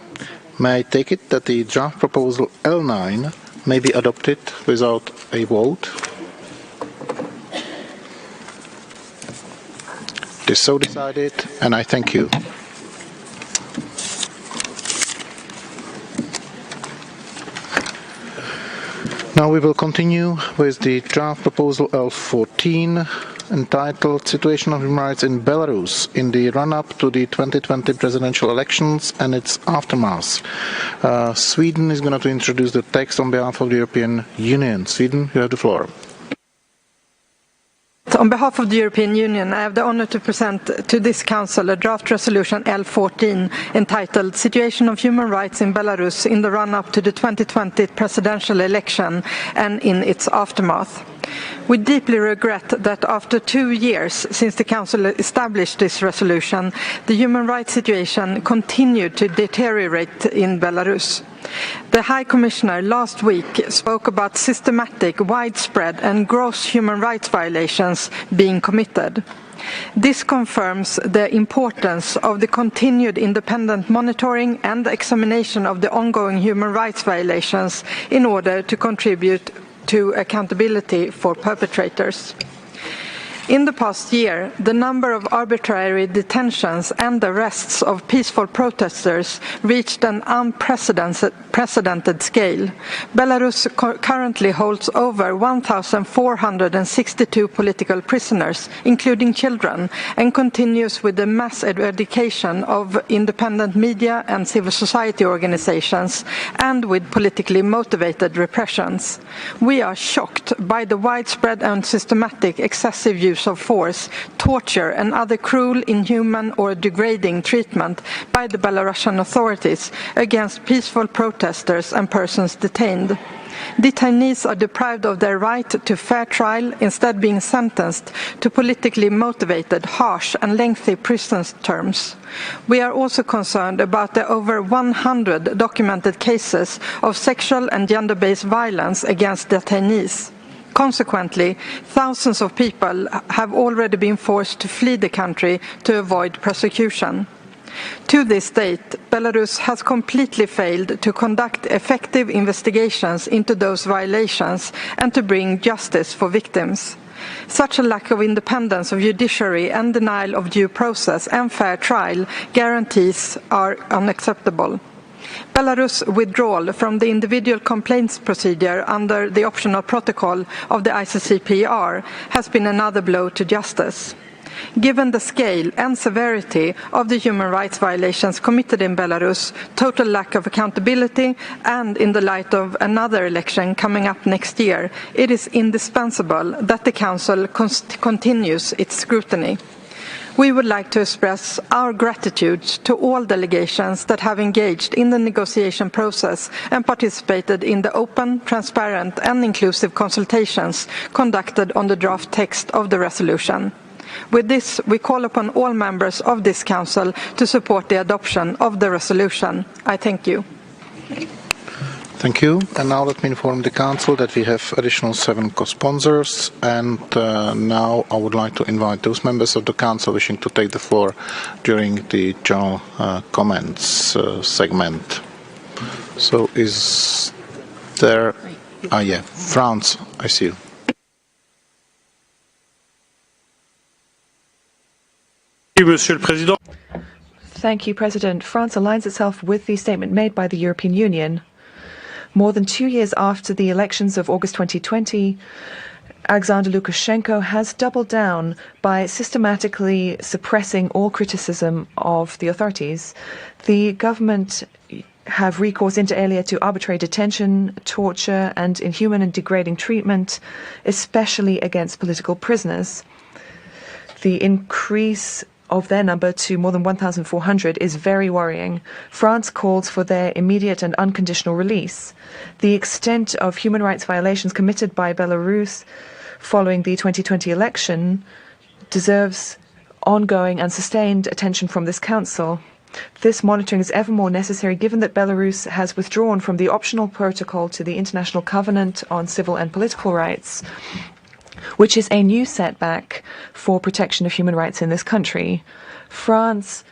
May I take it that the draft proposal L9 may be adopted without a vote? It is so decided, and I thank you. Now we will continue with the draft proposal L14, entitled Situation of Human Rights in Belarus in the run-up to the 2020 presidential elections and its aftermath. Sweden is going to introduce the text on behalf of the European Union. Sweden, you have the floor. On behalf of the European Union, I have the honor to present to this Council a draft resolution L14 entitled Situation of Human Rights in Belarus in the run-up to the 2020 presidential election and in its aftermath. We deeply regret that after 2 years since the Council established this resolution, the human rights situation continued to deteriorate in Belarus. The High Commissioner last week spoke about systematic, widespread and gross human rights violations being committed. This confirms the importance of the continued independent monitoring and examination of the ongoing human rights violations in order to contribute to accountability for perpetrators. In the past year, the number of arbitrary detentions and arrests of peaceful protesters reached an unprecedented scale. Belarus currently holds over 1,462 political prisoners, including children, and continues with the mass eradication of independent media and civil society organizations, and with politically motivated repressions. We are shocked by the widespread and systematic excessive use of force, torture and other cruel, inhuman or degrading treatment by the Belarusian authorities against peaceful protesters and persons detained. Detainees are deprived of their right to fair trial, instead being sentenced to politically motivated, harsh and lengthy prison terms. We are also concerned about the over 100 documented cases of sexual and gender-based violence against detainees. Consequently, thousands of people have already been forced to flee the country to avoid persecution. To this date, Belarus has completely failed to conduct effective investigations into those violations and to bring justice for victims. Such a lack of independence of judiciary and denial of due process and fair trial guarantees are unacceptable. Belarus' withdrawal from the individual complaints procedure under the optional protocol of the ICCPR has been another blow to justice. Given the scale and severity of the human rights violations committed in Belarus, total lack of accountability, and in the light of another election coming up next year, it is indispensable that the Council continues its scrutiny. We would like to express our gratitude to all delegations that have engaged in the negotiation process and participated in the open, transparent and inclusive consultations conducted on the draft text of the resolution. With this, we call upon all members of this Council to support the adoption of the resolution. I thank you. Thank you. And now let me inform the Council that we have additional 7 co-sponsors. And now I would like to invite those members of the Council wishing to take the floor during the general comments segment. So is there... yeah, France, I see you. Thank you, President. France aligns itself with the statement made by the European Union. More than 2 years after the elections of August 2020, Alexander Lukashenko has doubled down by systematically suppressing all criticism of the authorities. The government have recourse inter alia to arbitrary detention, torture, and inhuman and degrading treatment, especially against political prisoners. The increase of their number to more than 1,400 is very worrying. France calls for their immediate and unconditional release. The extent of human rights violations committed by Belarus following the 2020 election deserves ongoing and sustained attention from this Council. This monitoring is ever more necessary given that Belarus has withdrawn from the optional protocol to the International Covenant on Civil and Political Rights, which is a new setback for protection of human rights in this country. France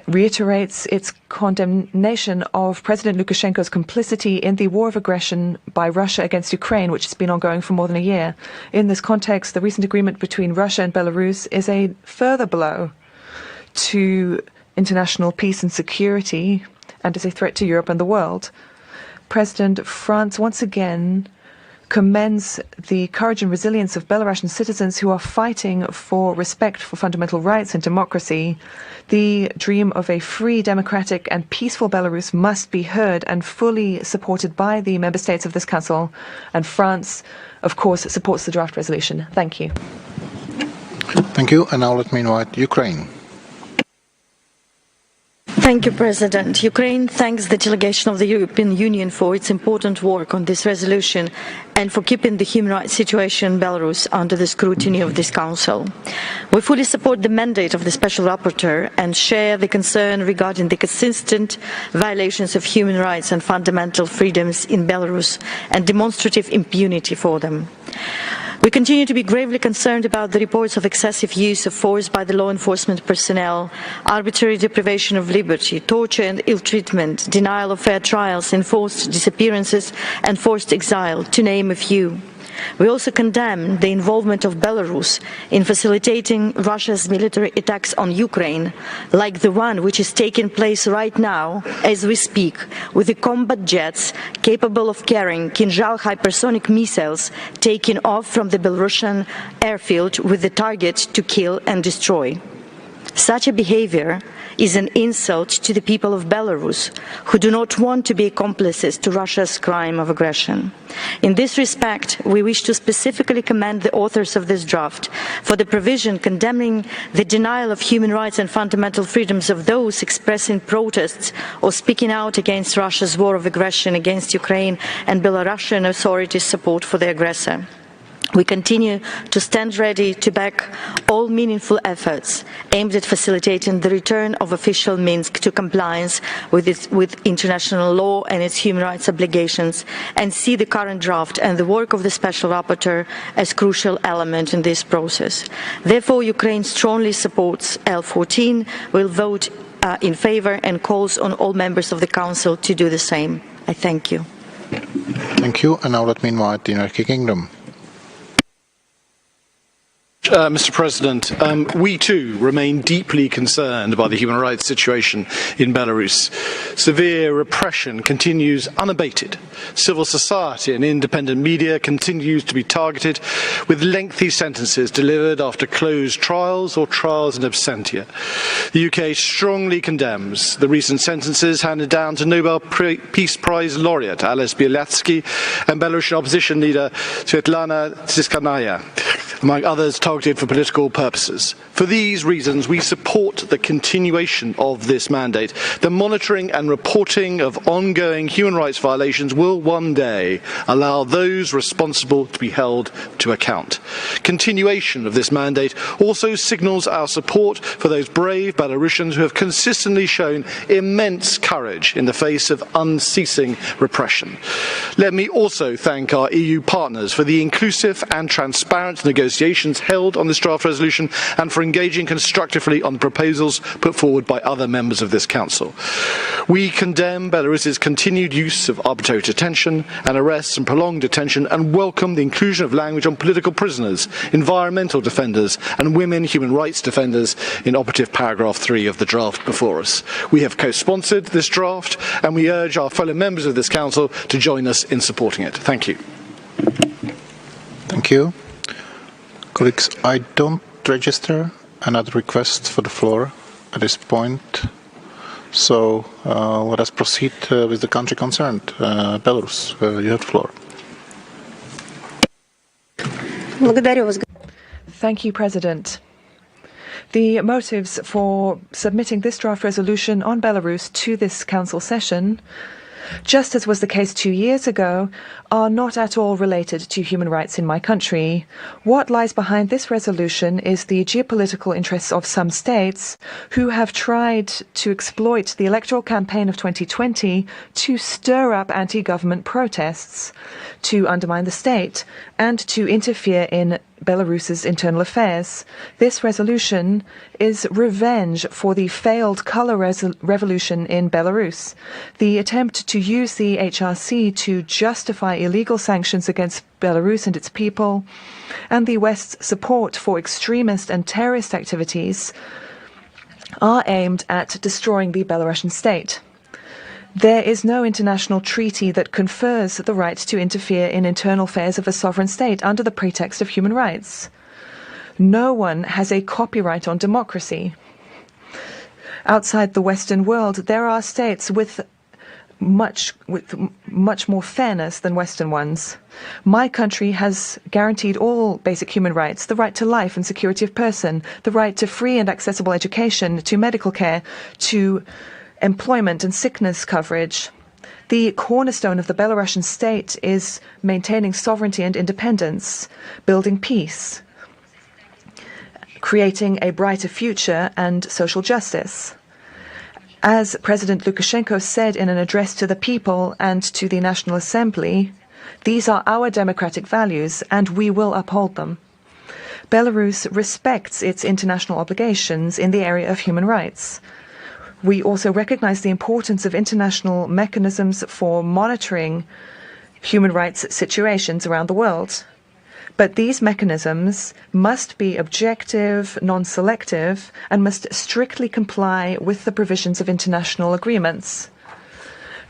reiterates its condemnation of President Lukashenko's complicity in the war of aggression by Russia against Ukraine, which has been ongoing for more than a year. In this context, the recent agreement between Russia and Belarus is a further blow to international peace and security and is a threat to Europe and the world. President France once again commends the courage and resilience of Belarusian citizens who are fighting for respect for fundamental rights and democracy. The dream of a free, democratic, and peaceful Belarus must be heard and fully supported by the member states of this Council. And France, of course, supports the draft resolution. Thank you. Thank you. And now let me invite Ukraine. Thank you, President. Ukraine thanks the delegation of the European Union for its important work on this resolution and for keeping the human rights situation in Belarus under the scrutiny of this Council. We fully support the mandate of the Special Rapporteur and share the concern regarding the consistent violations of human rights and fundamental freedoms in Belarus and demonstrative impunity for them. We continue to be gravely concerned about the reports of excessive use of force by the law enforcement personnel, arbitrary deprivation of liberty, torture and ill treatment, denial of fair trials, enforced disappearances and forced exile, to name a few. We also condemn the involvement of Belarus in facilitating Russia's military attacks on Ukraine, like the one which is taking place right now as we speak, with the combat jets capable of carrying Kinzhal hypersonic missiles taking off from the Belarusian airfield with the target to kill and destroy. Such a behavior is an insult to the people of Belarus, who do not want to be accomplices to Russia's crime of aggression. In this respect, we wish to specifically commend the authors of this draft for the provision condemning the denial of human rights and fundamental freedoms of those expressing protests or speaking out against Russia's war of aggression against Ukraine and Belarusian authorities' support for the aggressor. We continue to stand ready to back all meaningful efforts aimed at facilitating the return of official Minsk to compliance with international law and its human rights obligations, and see the current draft and the work of the Special Rapporteur as a crucial element in this process. Therefore, Ukraine strongly supports L14, will vote in favour and calls on all members of the Council to do the same. I thank you. Thank you. And now let me invite the United Kingdom. Mr. President, we too remain deeply concerned by the human rights situation in Belarus. Severe repression continues unabated. Civil society and independent media continues to be targeted, with lengthy sentences delivered after closed trials or trials in absentia. The UK strongly condemns the recent sentences handed down to Nobel Peace Prize laureate Alice Bialiatski and Belarusian opposition leader Svetlana Tsikhanaya, among others targeted for political purposes. For these reasons, we support the continuation of this mandate. The monitoring and reporting of ongoing human rights violations will one day allow those responsible to be held to account. Continuation of this mandate also signals our support for those brave Belarusians who have consistently shown immense courage in the face of unceasing repression. Let me also thank our EU partners for the inclusive and transparent negotiations held on this draft resolution and for engaging constructively on proposals put forward by other members of this Council. We condemn Belarus's continued use of arbitrary detention and arrests and prolonged detention and welcome the inclusion of language on political prisoners, environmental defenders and women human rights defenders in operative paragraph 3 of the draft before us. We have co-sponsored this draft and we urge our fellow members of this Council to join us in supporting it. Thank you. Thank you. Colleagues, I don't register another request for the floor at this point. So let us proceed with the country concerned. Belarus, you have the floor. Thank you, President. The motives for submitting this draft resolution on Belarus to this Council session, just as was the case 2 years ago, are not at all related to human rights in my country. What lies behind this resolution is the geopolitical interests of some states who have tried to exploit the electoral campaign of 2020 to stir up anti-government protests, to undermine the state, and to interfere in Belarus's internal affairs. This resolution is revenge for the failed color revolution in Belarus, the attempt to use the HRC to justify illegal sanctions against Belarus and its people, and the West's support for extremist and terrorist activities are aimed at destroying the Belarusian state. There is no international treaty that confers the right to interfere in internal affairs of a sovereign state under the pretext of human rights. No one has a copyright on democracy. Outside the Western world, there are states with much more fairness than Western ones. My country has guaranteed all basic human rights: the right to life and security of person, the right to free and accessible education, to medical care, to employment and sickness coverage. The cornerstone of the Belarusian state is maintaining sovereignty and independence, building peace, creating a brighter future and social justice. As President Lukashenko said in an address to the people and to the National Assembly, these are our democratic values and we will uphold them. Belarus respects its international obligations in the area of human rights. We also recognize the importance of international mechanisms for monitoring human rights situations around the world. But these mechanisms must be objective, non-selective, and must strictly comply with the provisions of international agreements.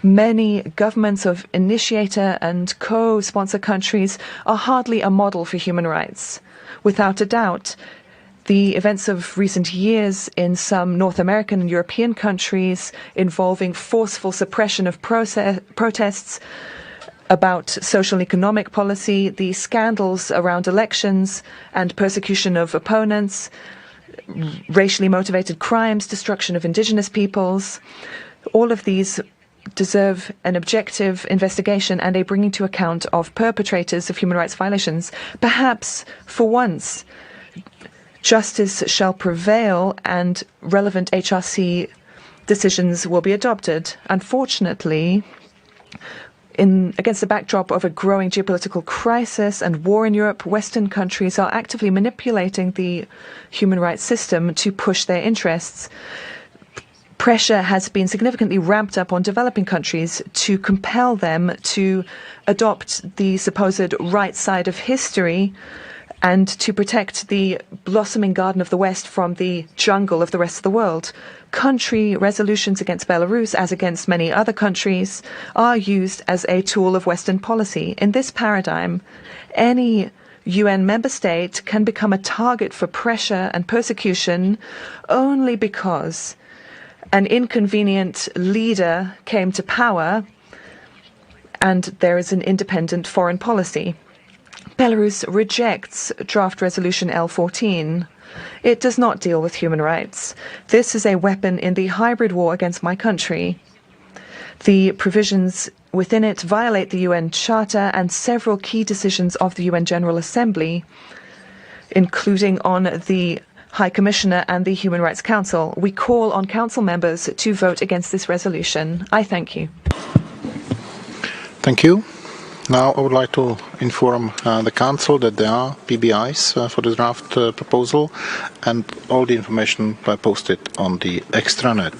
Many governments of initiator and co-sponsor countries are hardly a model for human rights. Without a doubt, the events of recent years in some North American and European countries involving forceful suppression of protests about social and economic policy, the scandals around elections and persecution of opponents, racially motivated crimes, destruction of indigenous peoples, all of these deserve an objective investigation and a bringing to account of perpetrators of human rights violations. Perhaps, for once, justice shall prevail and relevant HRC decisions will be adopted. Unfortunately, against the backdrop of a growing geopolitical crisis and war in Europe, Western countries are actively manipulating the human rights system to push their interests. Pressure has been significantly ramped up on developing countries to compel them to adopt the supposed right side of history and to protect the blossoming garden of the West from the jungle of the rest of the world. Country resolutions against Belarus, as against many other countries, are used as a tool of Western policy. In this paradigm, any UN member state can become a target for pressure and persecution only because an inconvenient leader came to power and there is an independent foreign policy. Belarus rejects draft resolution L14. It does not deal with human rights. This is a weapon in the hybrid war against my country. The provisions within it violate the UN Charter and several key decisions of the UN General Assembly, including on the High Commissioner and the Human Rights Council. We call on Council members to vote against this resolution. I thank you. Thank you. Now I would like to inform the Council that there are PBIs for the draft proposal and all the information posted on the extranet.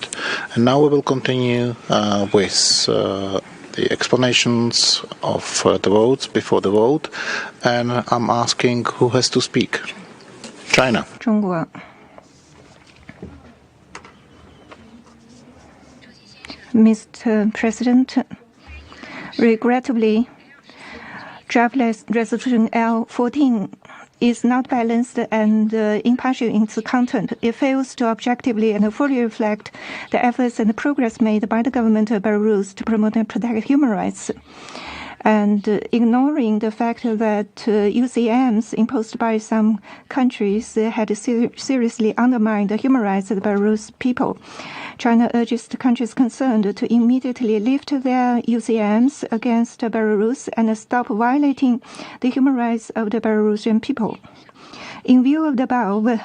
And now we will continue with the explanations of the votes before the vote. And I'm asking who has to speak. China. 中国。Mr. President, regrettably, draft resolution L14 is not balanced and impartial in its content. It fails to objectively and fully reflect the efforts and the progress made by the government of Belarus to promote and protect human rights. And ignoring the fact that UCMs imposed by some countries had seriously undermined the human rights of the Belarus people. China urges the countries concerned to immediately lift their UCMs against Belarus and stop violating the human rights of the Belarusian people. In view of the above,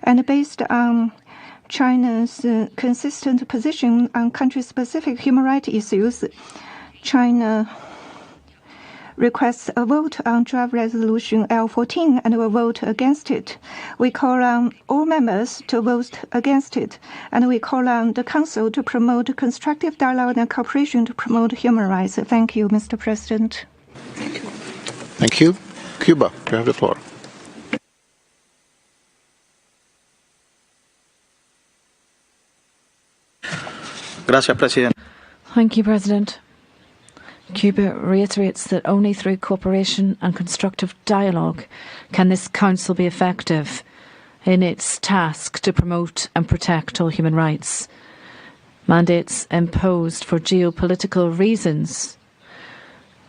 and based on China's consistent position on country-specific human rights issues, China requests a vote on draft resolution L14 and will vote against it. We call on all members to vote against it, and we call on the Council to promote constructive dialogue and cooperation to promote human rights. Thank you, Mr. President. Thank you. Cuba, you have the floor. Gracias, President. Thank you, President. Cuba reiterates that only through cooperation and constructive dialogue can this Council be effective in its task to promote and protect all human rights. Mandates imposed for geopolitical reasons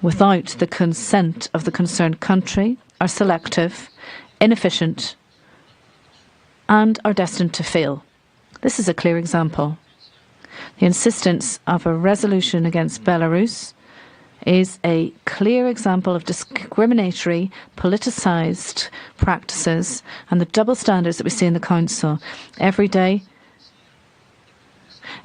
without the consent of the concerned country are selective, inefficient, and are destined to fail. This is a clear example. The insistence of a resolution against Belarus is a clear example of discriminatory, politicised practices and the double standards that we see in the Council. Every day,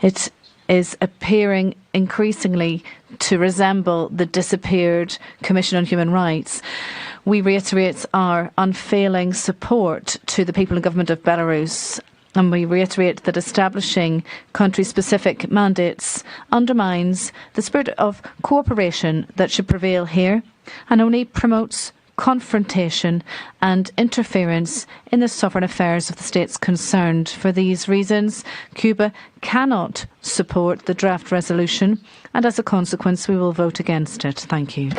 it is appearing increasingly to resemble the disappeared Commission on Human Rights. We reiterate our unfailing support to the people and government of Belarus, and we reiterate that establishing country-specific mandates undermines the spirit of cooperation that should prevail here and only promotes confrontation and interference in the sovereign affairs of the states concerned. For these reasons, Cuba cannot support the draft resolution, and as a consequence, we will vote against it. Thank you.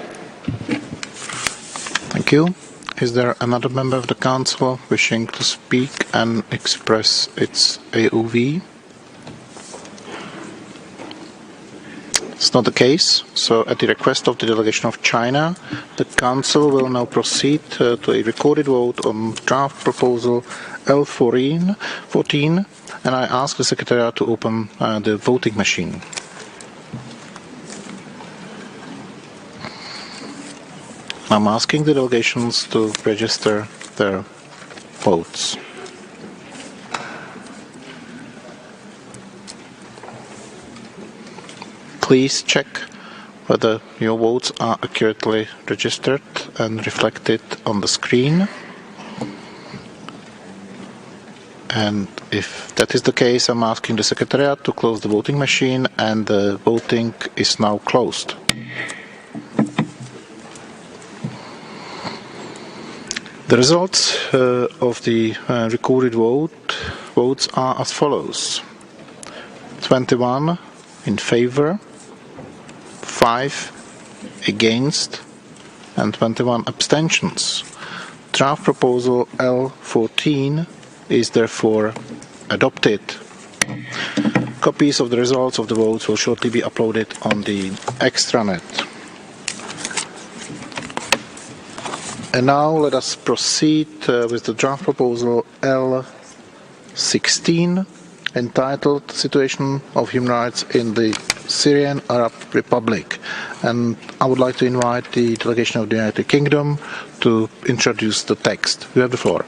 Thank you. Is there another member of the Council wishing to speak and express its AOV? It's not the case, so at the request of the delegation of China, the Council will now proceed to a recorded vote on draft proposal L14, and I ask the Secretariat to open the voting machine. I'm asking the delegations to register their votes. Please check whether your votes are accurately registered and reflected on the screen. And if that is the case, I'm asking the Secretariat to close the voting machine, and the voting is now closed. The results of the recorded votes are as follows: 21 in favor, 5 against, and 21 abstentions. Draft proposal L14 is therefore adopted. Copies of the results of the votes will shortly be uploaded on the extranet. And now let us proceed with the draft proposal L16, entitled Situation of Human Rights in the Syrian Arab Republic. And I would like to invite the delegation of the United Kingdom to introduce the text. You have the floor.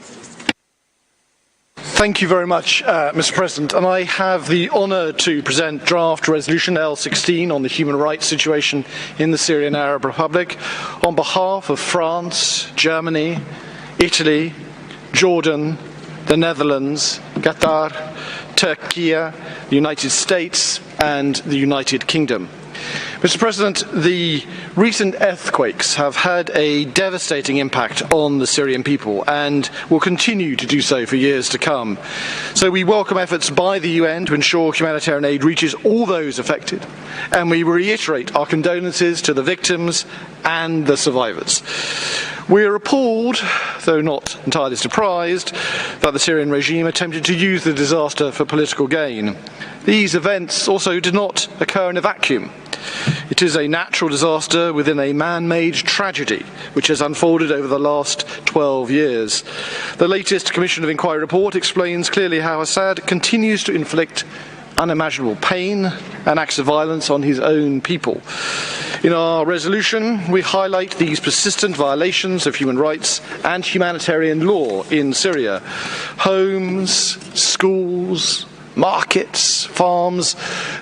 Thank you very much, Mr. President. And I have the honour to present draft resolution L16 on the human rights situation in the Syrian Arab Republic on behalf of France, Germany, Italy, Jordan, the Netherlands, Qatar, Turkey, the United States, and the United Kingdom. Mr. President, the recent earthquakes have had a devastating impact on the Syrian people and will continue to do so for years to come. So we welcome efforts by the UN to ensure humanitarian aid reaches all those affected, and we reiterate our condolences to the victims and the survivors. We are appalled, though not entirely surprised, that the Syrian regime attempted to use the disaster for political gain. These events also did not occur in a vacuum. It is a natural disaster within a man-made tragedy which has unfolded over the last 12 years. The latest Commission of Inquiry report explains clearly how Assad continues to inflict unimaginable pain and acts of violence on his own people. In our resolution, we highlight these persistent violations of human rights and humanitarian law in Syria. Homes, schools, markets, farms,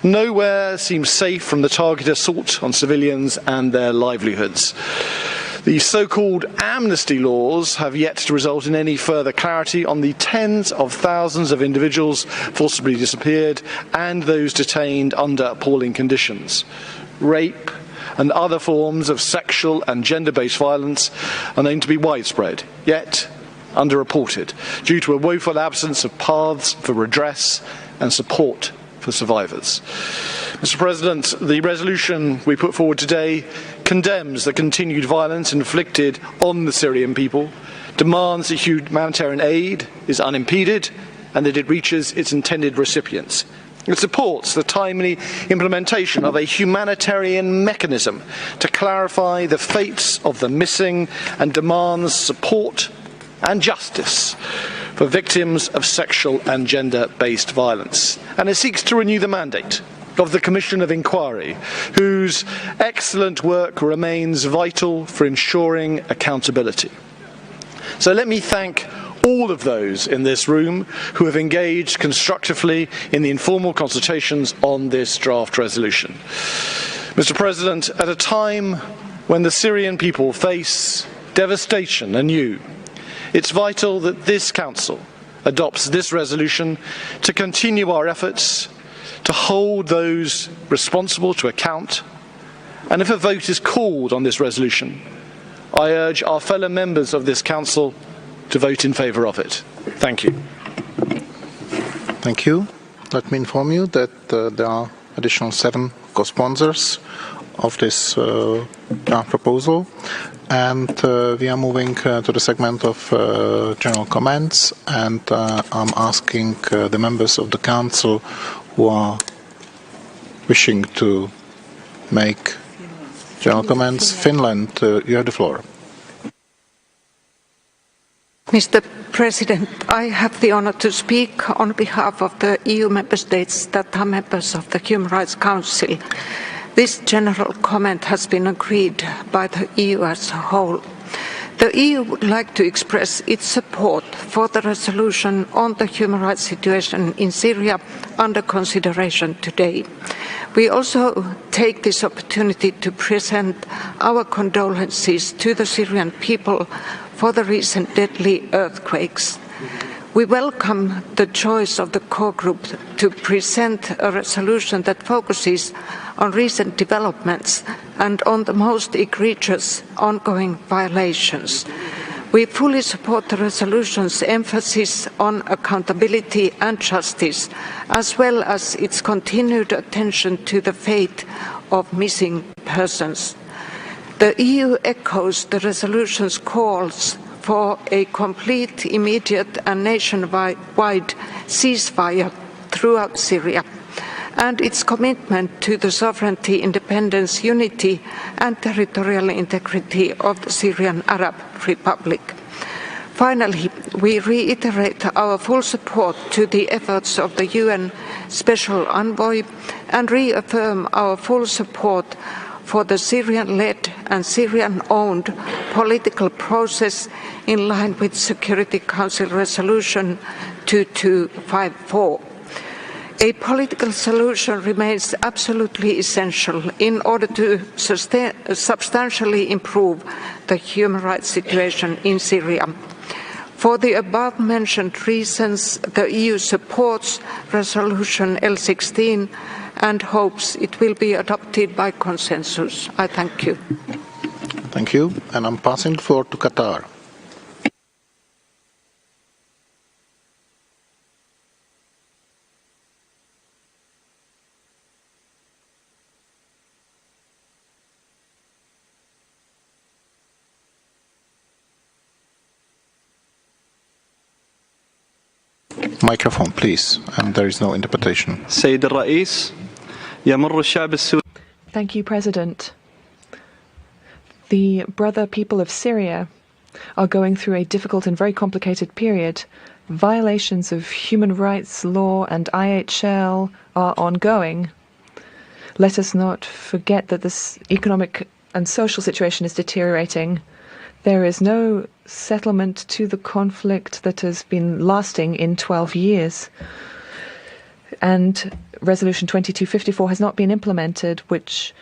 nowhere seems safe from the targeted assault on civilians and their livelihoods. The so-called amnesty laws have yet to result in any further clarity on the tens of thousands of individuals forcibly disappeared and those detained under appalling conditions. Rape and other forms of sexual and gender-based violence are known to be widespread, yet underreported, due to a woeful absence of paths for redress and support for survivors. Mr. President, the resolution we put forward today condemns the continued violence inflicted on the Syrian people, demands that humanitarian aid is unimpeded and that it reaches its intended recipients. It supports the timely implementation of a humanitarian mechanism to clarify the fates of the missing and demands support and justice for victims of sexual and gender-based violence. And it seeks to renew the mandate of the Commission of Inquiry, whose excellent work remains vital for ensuring accountability. So let me thank all of those in this room who have engaged constructively in the informal consultations on this draft resolution. Mr. President, at a time when the Syrian people face devastation anew, it's vital that this Council adopts this resolution to continue our efforts to hold those responsible to account. And if a vote is called on this resolution, I urge our fellow members of this Council to vote in favour of it. Thank you. Thank you. Let me inform you that there are additional 7 co-sponsors of this draft proposal, and we are moving to the segment of general comments, and I'm asking the members of the Council who are wishing to make general comments. Finland, you have the floor. Mr. President, I have the honor to speak on behalf of the EU member states that are members of the Human Rights Council. This general comment has been agreed by the EU as a whole. The EU would like to express its support for the resolution on the human rights situation in Syria under consideration today. We also take this opportunity to present our condolences to the Syrian people for the recent deadly earthquakes. We welcome the choice of the core group to present a resolution that focuses on recent developments and on the most egregious ongoing violations. We fully support the resolution's emphasis on accountability and justice, as well as its continued attention to the fate of missing persons. The EU echoes the resolution's calls for a complete, immediate and nationwide ceasefire throughout Syria, and its commitment to the sovereignty, independence, unity and territorial integrity of the Syrian Arab Republic. Finally, we reiterate our full support to the efforts of the UN Special Envoy and reaffirm our full support for the Syrian-led and Syrian-owned political process in line with Security Council Resolution 2254. A political solution remains absolutely essential in order to substantially improve the human rights situation in Syria. For the above-mentioned reasons, the EU supports Resolution L16 and hopes it will be adopted by consensus. I thank you. Thank you. And I'm passing the floor to Qatar. Microphone, please. And there is no interpretation. سيد الرئيس يمر الشعب السوري. Thank you, President. The brother people of Syria are going through a difficult and very complicated period. Violations of human rights law and IHL are ongoing. Let us not forget that this economic and social situation is deteriorating. There is no settlement to the conflict that has been lasting in 12 years. And Resolution 2254 has not been implemented, which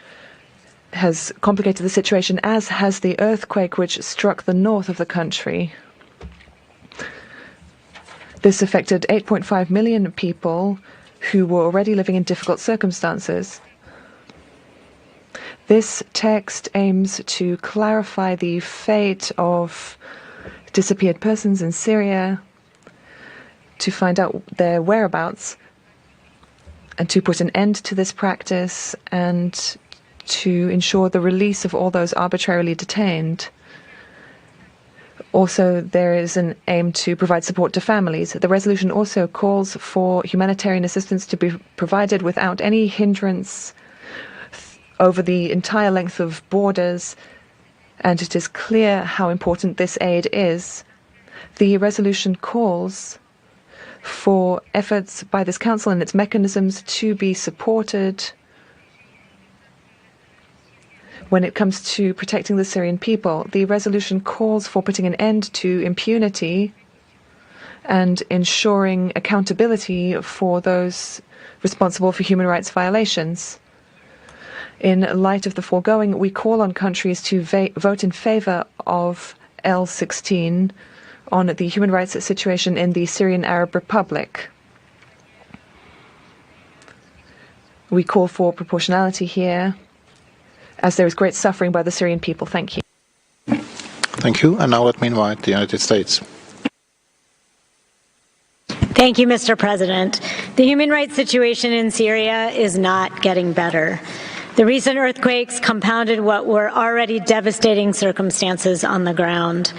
has complicated the situation, as has the earthquake which struck the north of the country. This affected 8.5 million people who were already living in difficult circumstances. This text aims to clarify the fate of disappeared persons in Syria, to find out their whereabouts, and to put an end to this practice and to ensure the release of all those arbitrarily detained. Also, there is an aim to provide support to families. The resolution also calls for humanitarian assistance to be provided without any hindrance over the entire length of borders, and it is clear how important this aid is. The resolution calls for efforts by this Council and its mechanisms to be supported when it comes to protecting the Syrian people. The resolution calls for putting an end to impunity and ensuring accountability for those responsible for human rights violations. In light of the foregoing, we call on countries to vote in favor of L16 on the human rights situation in the Syrian Arab Republic. We call for proportionality here, as there is great suffering by the Syrian people. Thank you. Thank you. And now let me invite the United States. Thank you, Mr. President. The human rights situation in Syria is not getting better. The recent earthquakes compounded what were already devastating circumstances on the ground.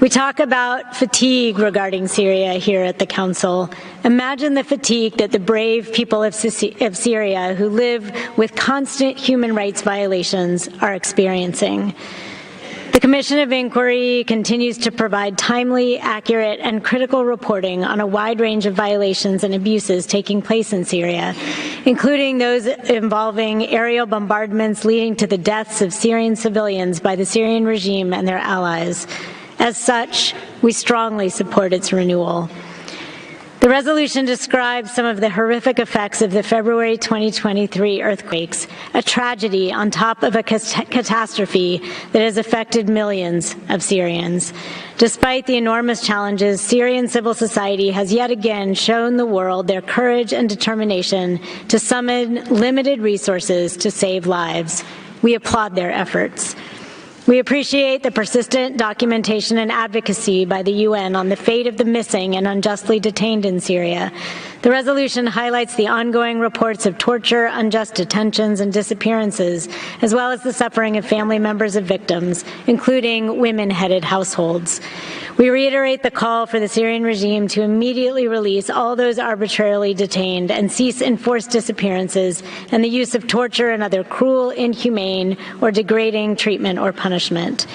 We talk about fatigue regarding Syria here at the Council. Imagine the fatigue that the brave people of Syria who live with constant human rights violations are experiencing. The Commission of Inquiry continues to provide timely, accurate, and critical reporting on a wide range of violations and abuses taking place in Syria, including those involving aerial bombardments leading to the deaths of Syrian civilians by the Syrian regime and their allies. As such, we strongly support its renewal. The resolution describes some of the horrific effects of the February 2023 earthquakes, a tragedy on top of a catastrophe that has affected millions of Syrians. Despite the enormous challenges, Syrian civil society has yet again shown the world their courage and determination to summon limited resources to save lives. We applaud their efforts. We appreciate the persistent documentation and advocacy by the UN on the fate of the missing and unjustly detained in Syria. The resolution highlights the ongoing reports of torture, unjust detentions, and disappearances, as well as the suffering of family members of victims, including women-headed households. We reiterate the call for the Syrian regime to immediately release all those arbitrarily detained and cease enforced disappearances and the use of torture and other cruel, inhumane, or degrading treatment or punishment.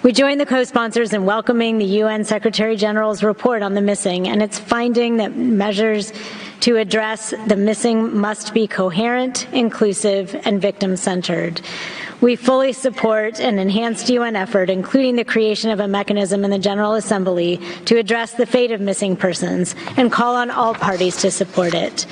We join the co-sponsors in welcoming the UN Secretary General's report on the missing and its finding that measures to address the missing must be coherent, inclusive, and victim-centered. We fully support an enhanced UN effort, including the creation of a mechanism in the General Assembly to address the fate of missing persons, and call on all parties to support it.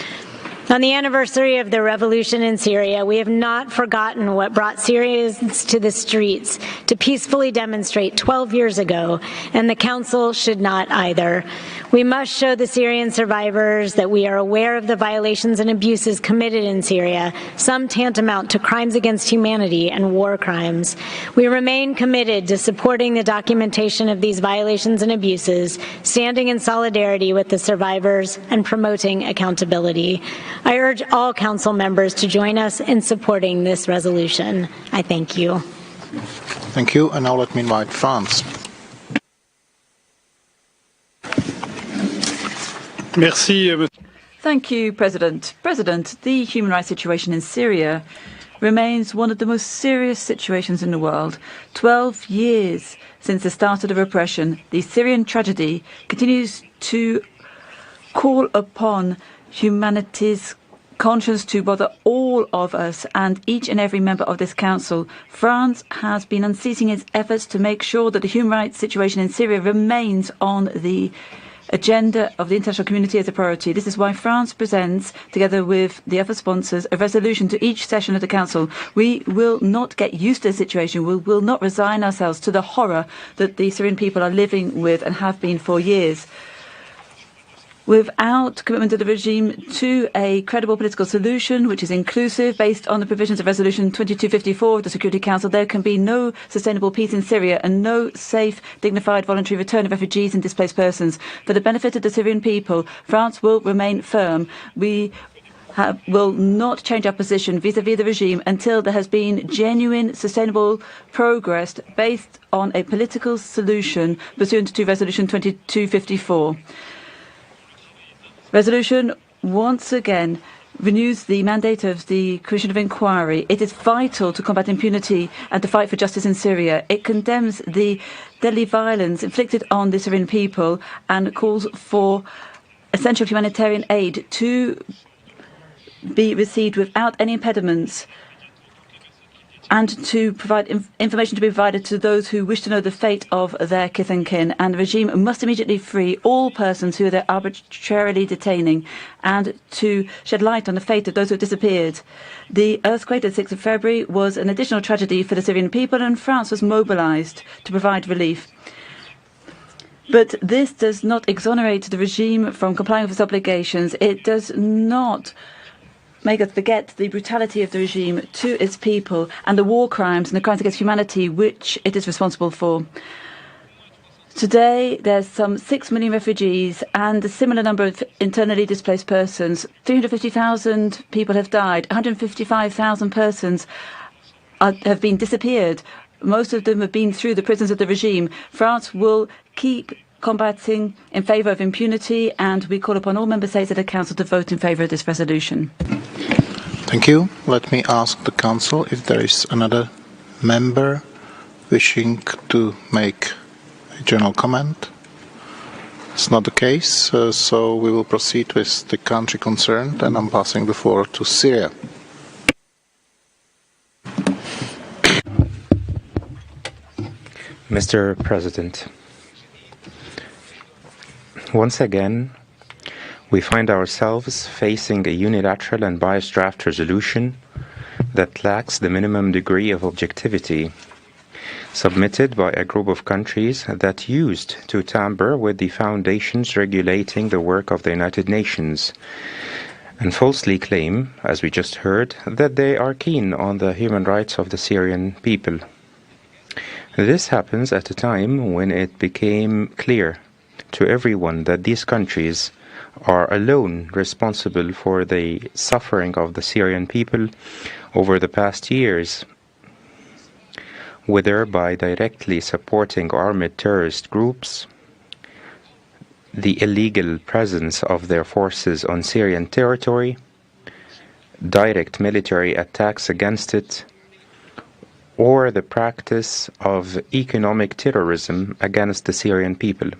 On the anniversary of the revolution in Syria, we have not forgotten what brought Syrians to the streets to peacefully demonstrate 12 years ago, and the Council should not either. We must show the Syrian survivors that we are aware of the violations and abuses committed in Syria, some tantamount to crimes against humanity and war crimes. We remain committed to supporting the documentation of these violations and abuses, standing in solidarity with the survivors, and promoting accountability. I urge all Council members to join us in supporting this resolution. I thank you. Thank you. And now let me invite France. Merci. Thank you, President. President, the human rights situation in Syria remains one of the most serious situations in the world. 12 years since the start of the repression, the Syrian tragedy continues to call upon humanity's conscience to bother all of us and each and every member of this council. France has been unceasing its efforts to make sure that the human rights situation in Syria remains on the agenda of the international community as a priority. This is why France presents, together with the other sponsors, a resolution to each session of the Council. We will not get used to the situation. We will not resign ourselves to the horror that the Syrian people are living with and have been for years. Without commitment of the regime to a credible political solution, which is inclusive, based on the provisions of Resolution 2254 of the Security Council, there can be no sustainable peace in Syria and no safe, dignified, voluntary return of refugees and displaced persons. For the benefit of the Syrian people, France will remain firm. We will not change our position vis-à-vis the regime until there has been genuine, sustainable progress based on a political solution pursuant to Resolution 2254. Resolution once again renews the mandate of the Commission of Inquiry. It is vital to combat impunity and to fight for justice in Syria. It condemns the deadly violence inflicted on the Syrian people and calls for essential humanitarian aid to be received without any impediments, and to provide information to be provided to those who wish to know the fate of their kith and kin. And the regime must immediately free all persons who they're arbitrarily detaining and to shed light on the fate of those who have disappeared. The earthquake of 6th of February was an additional tragedy for the Syrian people, and France was mobilized to provide relief. But this does not exonerate the regime from complying with its obligations. It does not make us forget the brutality of the regime to its people and the war crimes and the crimes against humanity which it is responsible for. Today, there's some 6 million refugees and a similar number of internally displaced persons. 350,000 people have died. 155,000 persons have been disappeared. Most of them have been through the prisons of the regime. France will keep combating in favour of impunity, and we call upon all member states of the Council to vote in favour of this resolution. Thank you. Let me ask the Council if there is another member wishing to make a general comment. It's not the case, so we will proceed with the country concerned, and I'm passing the floor to Syria. Mr. President, once again, we find ourselves facing a unilateral and biased draft resolution that lacks the minimum degree of objectivity, submitted by a group of countries that used to tamper with the foundations regulating the work of the United Nations, and falsely claim, as we just heard, that they are keen on the human rights of the Syrian people. This happens at a time when it became clear to everyone that these countries are alone responsible for the suffering of the Syrian people over the past years, whether by directly supporting armed terrorist groups, the illegal presence of their forces on Syrian territory, direct military attacks against it, or the practice of economic terrorism against the Syrian people.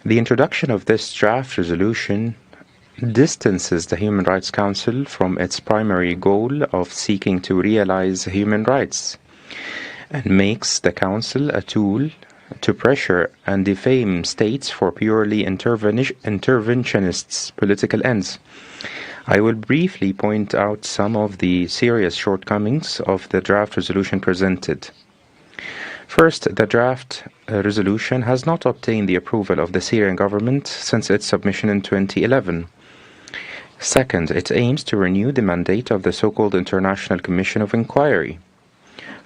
The introduction of this draft resolution distances the Human Rights Council from its primary goal of seeking to realize human rights, and makes the Council a tool to pressure and defame states for purely interventionist political ends. I will briefly point out some of the serious shortcomings of the draft resolution presented. First, the draft resolution has not obtained the approval of the Syrian government since its submission in 2011. Second, it aims to renew the mandate of the so-called International Commission of Inquiry,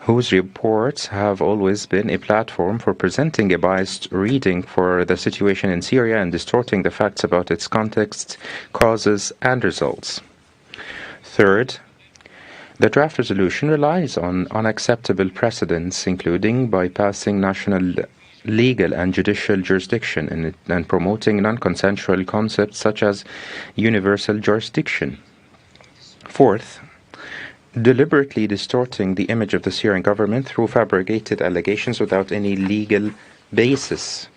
whose reports have always been a platform for presenting a biased reading for the situation in Syria and distorting the facts about its context, causes, and results. Third, the draft resolution relies on unacceptable precedents, including bypassing legal and judicial jurisdiction and promoting non-consensual concepts such as universal jurisdiction. Fourth, deliberately distorting the image of the Syrian government through fabricated allegations without any legal basis.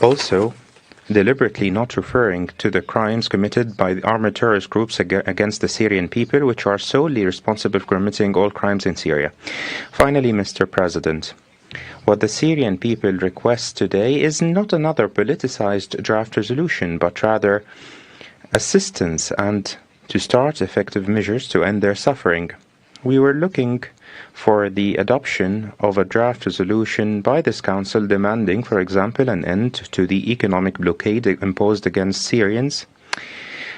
Also, deliberately not referring to the crimes committed by the armed terrorist groups against the Syrian people, which are solely responsible for committing all crimes in Syria. Finally, Mr. President, what the Syrian people request today is not another politicized draft resolution, but rather assistance and to start effective measures to end their suffering. We were looking for the adoption of a draft resolution by this Council demanding, for example, an end to the economic blockade imposed against Syrians.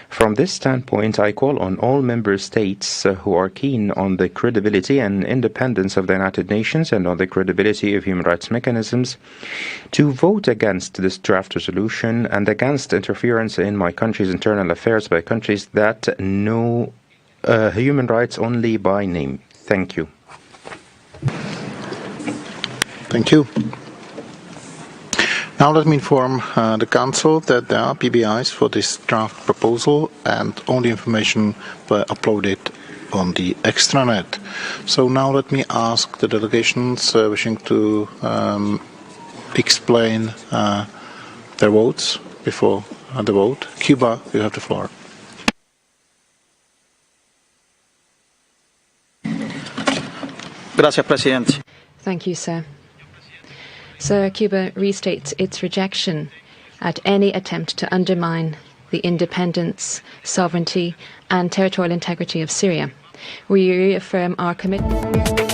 From this standpoint, I call on all member states who are keen on the credibility and independence of the United Nations and on the credibility of human rights mechanisms to vote against this draft resolution and against interference in my country's internal affairs by countries that know human rights only by name. Thank you. Thank you. Now let me inform the Council that there are PBIs for this draft proposal and all the information were uploaded on the extranet. So now let me ask the delegations wishing to explain their votes before the vote. Cuba, you have the floor. Gracias, Presidente. Thank you, sir. Sir, Cuba restates its rejection at any attempt to undermine the independence, sovereignty, and territorial integrity of Syria. We reaffirm our commitment.